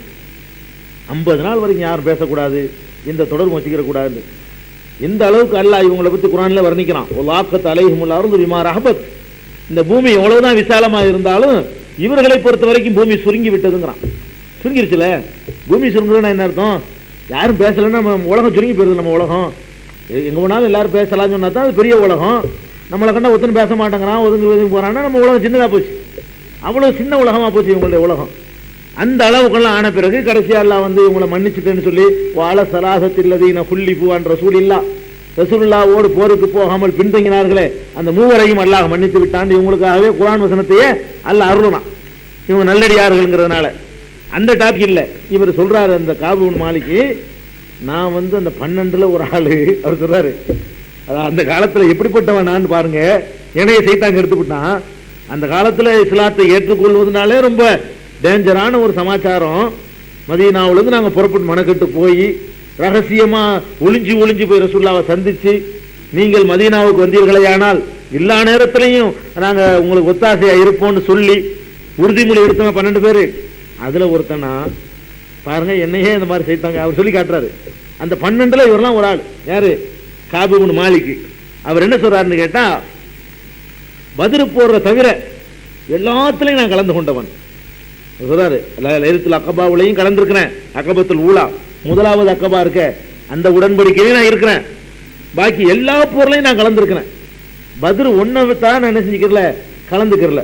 50 நாள் வரைக்கும் யாரும் பேசக்கூடாது, இந்த தொடர்பு வச்சுக்கிற கூடாது. இந்த அளவுக்கு அல்லாஹ் இவங்களை பற்றி குர்ஆன்ல வர்ணிக்கிறான். வலாக்கத் அலைஹிமுல் அர்து பிமா ரஹபத். இந்த பூமி எவ்வளவுதான் விசாலமாக இருந்தாலும் இவர்களை பொறுத்த வரைக்கும் பூமி சுருங்கி விட்டதுங்கிறான். சுருங்கிருச்சுல, பூமி சுருங்குதுன்னா என்ன அர்த்தம்? யாரும் பேசலைன்னா நம்ம உலகம் சுருங்கி போயிருது. நம்ம உலகம் எங்கே போனாலும் எல்லாரும் பேசலாம்னு சொன்னா தான் அது பெரிய உலகம். நம்மளை கண்டா ஒருத்தன் பேச மாட்டேங்கிறான், ஒதுங்கி போறான்னா நம்ம உலகம் சின்னதாக போச்சு. அவ்வளோ சின்ன உலகமாக போச்சு இவங்களுடைய உலகம். அந்த அளவுக்கெல்லாம் ஆன பிறகு கடைசியா அல்லாஹ் வந்து இவங்களை மன்னிச்சுட்டேன்னு சொல்லி வாழ சலாசத்தில்லதீன குல்லி பூவான் ரசூலில்லா, ரசூலுல்லாஹ்வோடு போருக்கு போகாமல் பின்தங்கினார்களே அந்த மூவரையும் அல்லாஹ் மன்னித்து விட்டான். இவங்களுக்காகவே குர்ஆன் வசனத்தையே அல்லாஹ் அருளுனான். இவங்க நல்லடியார்கள்ங்கிறதுனால அந்த டாபிக் இல்லை. இவர் சொல்றாரு அந்த காபு இப்னு மாலிக்கு, நான் வந்து அந்த 12ல் ஒரு ஆளு. அவர் சொல்றாரு அந்த காலத்துல எப்படிப்பட்டவன் நான் பாருங்க, இணைய சைத்தாங்க எடுத்துக்கிட்டான். அந்த காலத்துல இஸ்லாத்தை ஏற்றுக்கொள்வதனாலே ரொம்ப டேஞ்சரான ஒரு சமாச்சாரம். மதீனாவிலிருந்து நாங்கள் புறப்பட்டு மனக்கட்டு போய் ரகசியமா ஒளிஞ்சு போய் ரசூலுல்லாஹ்வை சந்திச்சு, நீங்கள் மதீனாவுக்கு வந்தீர்களே ஆனால் எல்லா நேரத்திலையும் நாங்க உங்களுக்கு ஒத்தாசையா இருப்போம்னு சொல்லி உறுதிமொழி எடுத்தவங்க 12 பேர். அதுல ஒருத்தனா பாருங்க என்னையே இந்த மாதிரி செய்தாங்க. அவர் சொல்லி காட்டுறாரு. அந்த 12ல் இவரெல்லாம் ஒரு ஆள். யாரு? காபு இப்னு மாலிக். அவர் என்ன சொல்றாருன்னு கேட்டா, பத்ர் போர்ற தவிர எல்லாத்துலையும் நான் கலந்து கொண்டவன் சொல்றாரு. லைலத்துல் அக்கபாவுலையும் கலந்துருக்கிறேன். அக்கபத்துல் ஊலா முதலாவது அக்கபா இருக்க அந்த உடன்படிக்கையிலையும் நான் இருக்கிறேன். பாக்கி எல்லா போர்லையும் நான் கலந்துருக்கிறேன். பத்ர் ஒன்னதான் நான் என்ன செஞ்சுக்கிறல, கலந்துக்கிறல.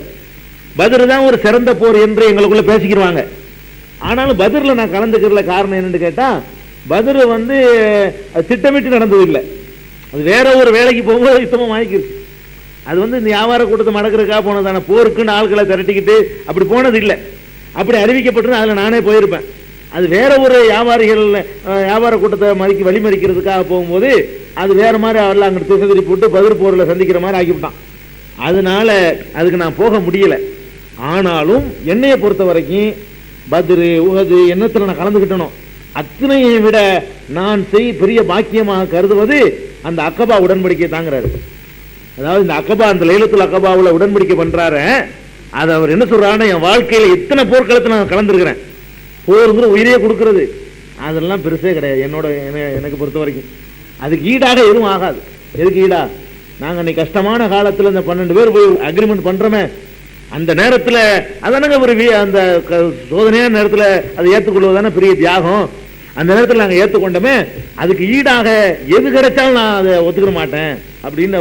பத்ர் தான் ஒரு சிறந்த போர் என்று எங்களுக்குள்ள பேசிக்கிடுவாங்க. ஆனாலும் பத்ர்ல நான் கலந்துக்கிறல. காரணம் என்னன்னு கேட்டா, பத்ர் வந்து திட்டமிட்டு நடந்தது இல்லை. அது வேற ஒரு வேலைக்கு போகும்போது யுத்தமா வாங்கிக்கிருக்கு. அது வந்து இந்த வியாபார கூட்டத்தை மடக்கிறதுக்காக போனதான, போருக்குன்னு ஆட்களை திரட்டிக்கிட்டு அப்படி போனது இல்லை. அப்படி அறிவிக்கப்பட்டு அதில் நானே போயிருப்பேன். அது வேற ஒரு வியாபார கூட்டத்தை வழிமறிக்கிறதுக்காக போகும்போது அது வேற மாதிரி அவர்ல அங்கே திசை திருப்பி போட்டு பத்ர் போரில் சந்திக்கிற மாதிரி ஆக்கிவிட்டான். அதனால அதுக்கு நான் போக முடியல. ஆனாலும் என்னையை பொறுத்த வரைக்கும் பத்ரு உஹது எண்ணத்தில் நான் கலந்துக்கிட்டனும். அத்தனையை விட நான் பெரிய பாக்கியமாக கருதுவது அந்த அக்கபா உடன்படிக்கை தாங்கிறாரு. அதாவது இந்த அக்கபா, அந்த லைலத்துல் அக்கபாவில் உடன்படிக்கை பண்றாரு. அதை அவர் என்ன சொல்றாருன்னா, என் வாழ்க்கையில எத்தனை போர்க்களத்தை நான் கலந்துருக்கிறேன். போருங்கிற உயிரையே கொடுக்கறது அதெல்லாம் பெருசே கிடையாது எனக்கு பொறுத்த வரைக்கும். அதுக்கு ஈடாக எதுவும் ஆகாது. எதுக்கு ஈடா? நாங்கள் அன்னைக்கு கஷ்டமான காலத்தில் இந்த 12 பேர் போய் அக்ரிமெண்ட் பண்றோமே, அந்த நேரத்தில் அதானங்க ஒரு அந்த சோதனையான நேரத்தில் அதை ஏற்றுக்கொள்வதான பெரிய தியாகம். அந்த நேரத்தில் நாங்கள் ஏற்றுக்கொண்டோமே, அதுக்கு ஈடாக எது கிடைச்சாலும் நான் அதை ஒத்துக்க மாட்டேன் அப்படின்னு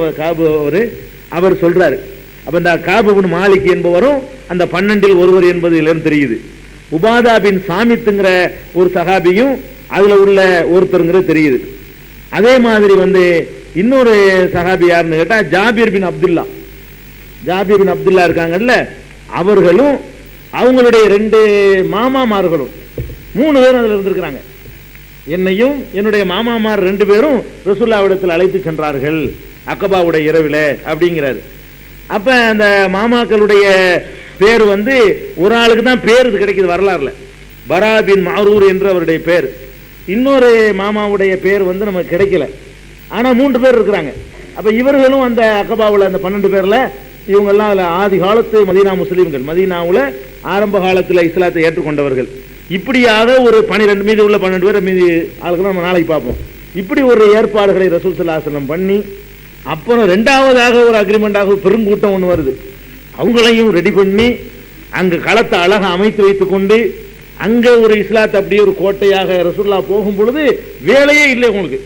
அவர் சொல்றாரு. அப்ப இந்த காபு இப்னு மாலிக் என்பவரும் அந்த 12ல் ஒருவர் என்பது இதிலிருந்து தெரியுது. உபாதா பின் சாமித்துங்கிற ஒரு சஹாபியும் அதுல உள்ள ஒருத்தருங்கிறது தெரியுது. அதே மாதிரி வந்து இன்னொரு சஹாபி யாருன்னு கேட்டா ஜாபீர் பின் அப்துல்லா இருக்காங்கல்ல, அவர்களும் அவங்களுடைய 2 மாமாமார்களும் 3 பேரும் அதுல இருந்திருக்கிறாங்க. என்னையும் என்னுடைய மாமாமார் 2 பேரும் ரசூலுல்லாஹ்விடத்தில் அழைத்து சென்றார்கள் அக்கபாவுடைய இரவில அப்படிங்கிறாரு. அப்ப அந்த மாமாக்களுடைய பேர் வந்து ஒரு ஆளுக்கு தான் பேர் கிடைக்குது வரலாறுல, பரா பின் மாரூர் என்று அவருடைய பேர். இன்னொரு மாமாவுடைய பேர் வந்து நமக்கு கிடைக்கல. ஆனா 3 பேர் இருக்கிறாங்க. அப்ப இவர்களும் அந்த அக்கபாவுல அந்த 12 பேர்ல இவங்கெல்லாம் ஆதி காலத்து மதீனா முஸ்லீம்கள், மதீனாவுல ஆரம்ப காலத்துல இஸ்லாத்தை ஏற்றுக்கொண்டவர்கள். இப்படியாக ஒரு 12 மீது உள்ள 12 பேர் மீதி ஆளுக்கு நம்ம நாளைக்கு பார்ப்போம். இப்படி ஒரு ஏற்பாடுகளை ரசூல் ஸல்லல்லாஹு அலைஹி வஸல்லம் பண்ணி, அப்புறம் 2வதாக ஒரு அக்ரிமெண்டாக பெருங்கூட்டம் ஒன்று வருது. அவங்களையும் ரெடி பண்ணி அங்க களத்தை அழகா அமைத்து வைத்துக் கொண்டு அங்க ஒரு இஸ்லாத்தை அப்படியே ஒரு கோட்டையாக ரசூலுல்லாஹ் போகும் பொழுது வேலையே இல்லை உங்களுக்கு.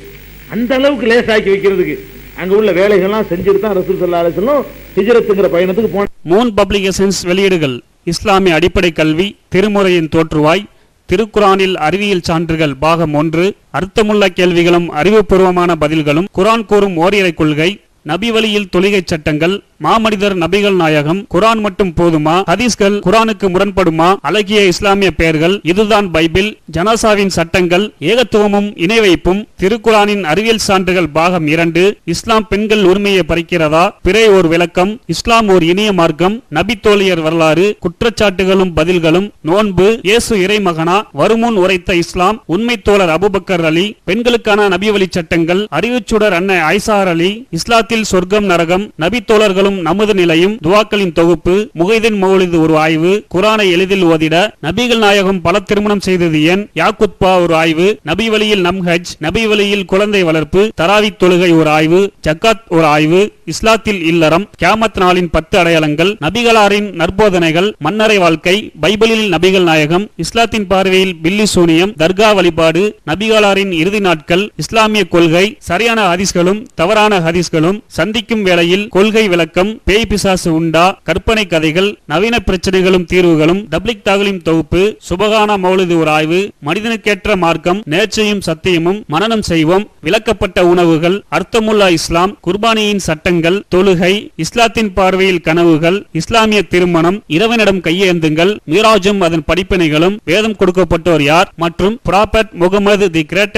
அந்த அளவுக்கு லேசாக்கி வைக்கிறதுக்கு அங்க உள்ள வேலைகள்லாம் செஞ்சுட்டு தான் ரசூல் ஸல்லல்லாஹு அலைஹி வஸல்லம் ஹிஜ்ரத்துங்கிற பயணத்துக்கு போனாங்க. மூன் பப்ளிகேஷன்ஸ் வெளியீடுகள்: இஸ்லாமிய அடிப்படை கல்வி, திருமுறையின் தோற்றுவாய், திருக்குரானில் அறிவியல் சான்றுகள் பாகம் 1, அர்த்தமுள்ள கேள்விகளும் அறிவுபூர்வமான பதில்களும், குரான் கூறும் ஓரிரை கொள்கை, நபி வழியில் தொழுகை சட்டங்கள், மாமனிதர் நபிகள் நாயகம், குரான் மட்டும் போதுமா, ஹதீஸ்கள் குரானுக்கு முரண்படுமா, அழகிய இஸ்லாமிய பெயர்கள், இதுதான் பைபிள், ஜனாசாவின் சட்டங்கள், ஏகத்துவமும் இணை வைப்பும், திருக்குரானின் அறிவியல் சான்றுகள் பாகம் 2, இஸ்லாம் பெண்கள் உரிமையை பறிக்கிறதா, பிறை ஓர் விளக்கம், இஸ்லாம் ஓர் இனிய மார்க்கம், நபி தோழியர் வரலாறு, குற்றச்சாட்டுகளும் பதில்களும், நோன்பு, இயேசு இறைமகனா, வருமுன் உரைத்த இஸ்லாம், உண்மை தோழர் அபூபக்கர் அலி, பெண்களுக்கான நபி வழி சட்டங்கள், அறிவுச்சுடர் அன்னை ஐசார் அலி, இஸ்லாத்தில் சொர்க்கம் நரகம், நபி தோழர்களும் நமது நிலையும், துவாக்களின் தொகுப்பு, முகைதீன் மௌலிது ஒரு ஆய்வு, குரானை எளிதில் ஓதிட, நபிகள் நாயகம் பல திருமணம் செய்தது ஏன், யாக்குத்பா ஒரு ஆய்வு, நபி வழியில் நம்ஹஜ், நபி வழியில் குழந்தை வளர்ப்பு, தராவி தொழுகை ஒரு ஆய்வு, ஜக்காத் ஒரு ஆய்வு, இஸ்லாத்தில் இல்லறம், கியாமத் நாளின் 10 அடையாளங்கள், நபிகளாரின் நற்போதனைகள், மன்னரை வாழ்க்கை, பைபிளில் நபிகள் நாயகம், இஸ்லாத்தின் பார்வையில் பில்லி சூனியம், தர்கா வழிபாடு, நபிகளாரின் இறுதி நாட்கள், இஸ்லாமிய கொள்கை, சரியான ஹதீஸ்களும் தவறான ஹதீஸ்களும், சந்திக்கும் வேளையில் கொள்கை விளக்கம், பேய் பிசாசு உண்டா, கற்பனை கதைகள், நவீன பிரச்சனைகளும் தீர்வுகளும், தப்லிக் தாகலிம் தொகுப்பு, சுபகான மௌலிது ஒரு ஆய்வு, மனிதனுக்கேற்ற மார்க்கம், நேர்ச்சையும் சத்தியமும், மனனம் செய்வோம், விளக்கப்பட்ட உணவுகள், அர்த்தமுல்லா இஸ்லாம், குர்பானியின் சட்டங்கள், தொழுகை, இஸ்லாத்தின் பார்வையில் கனவுகள், இஸ்லாமிய திருமணம், இறைவனிடம் கையேந்துங்கள், மீராஜும் அதன் படிப்பினைகளும், வேதம் கொடுக்கப்பட்டோர் யார் மற்றும் ப்ராபட் முகமது தி கிரேட்டர்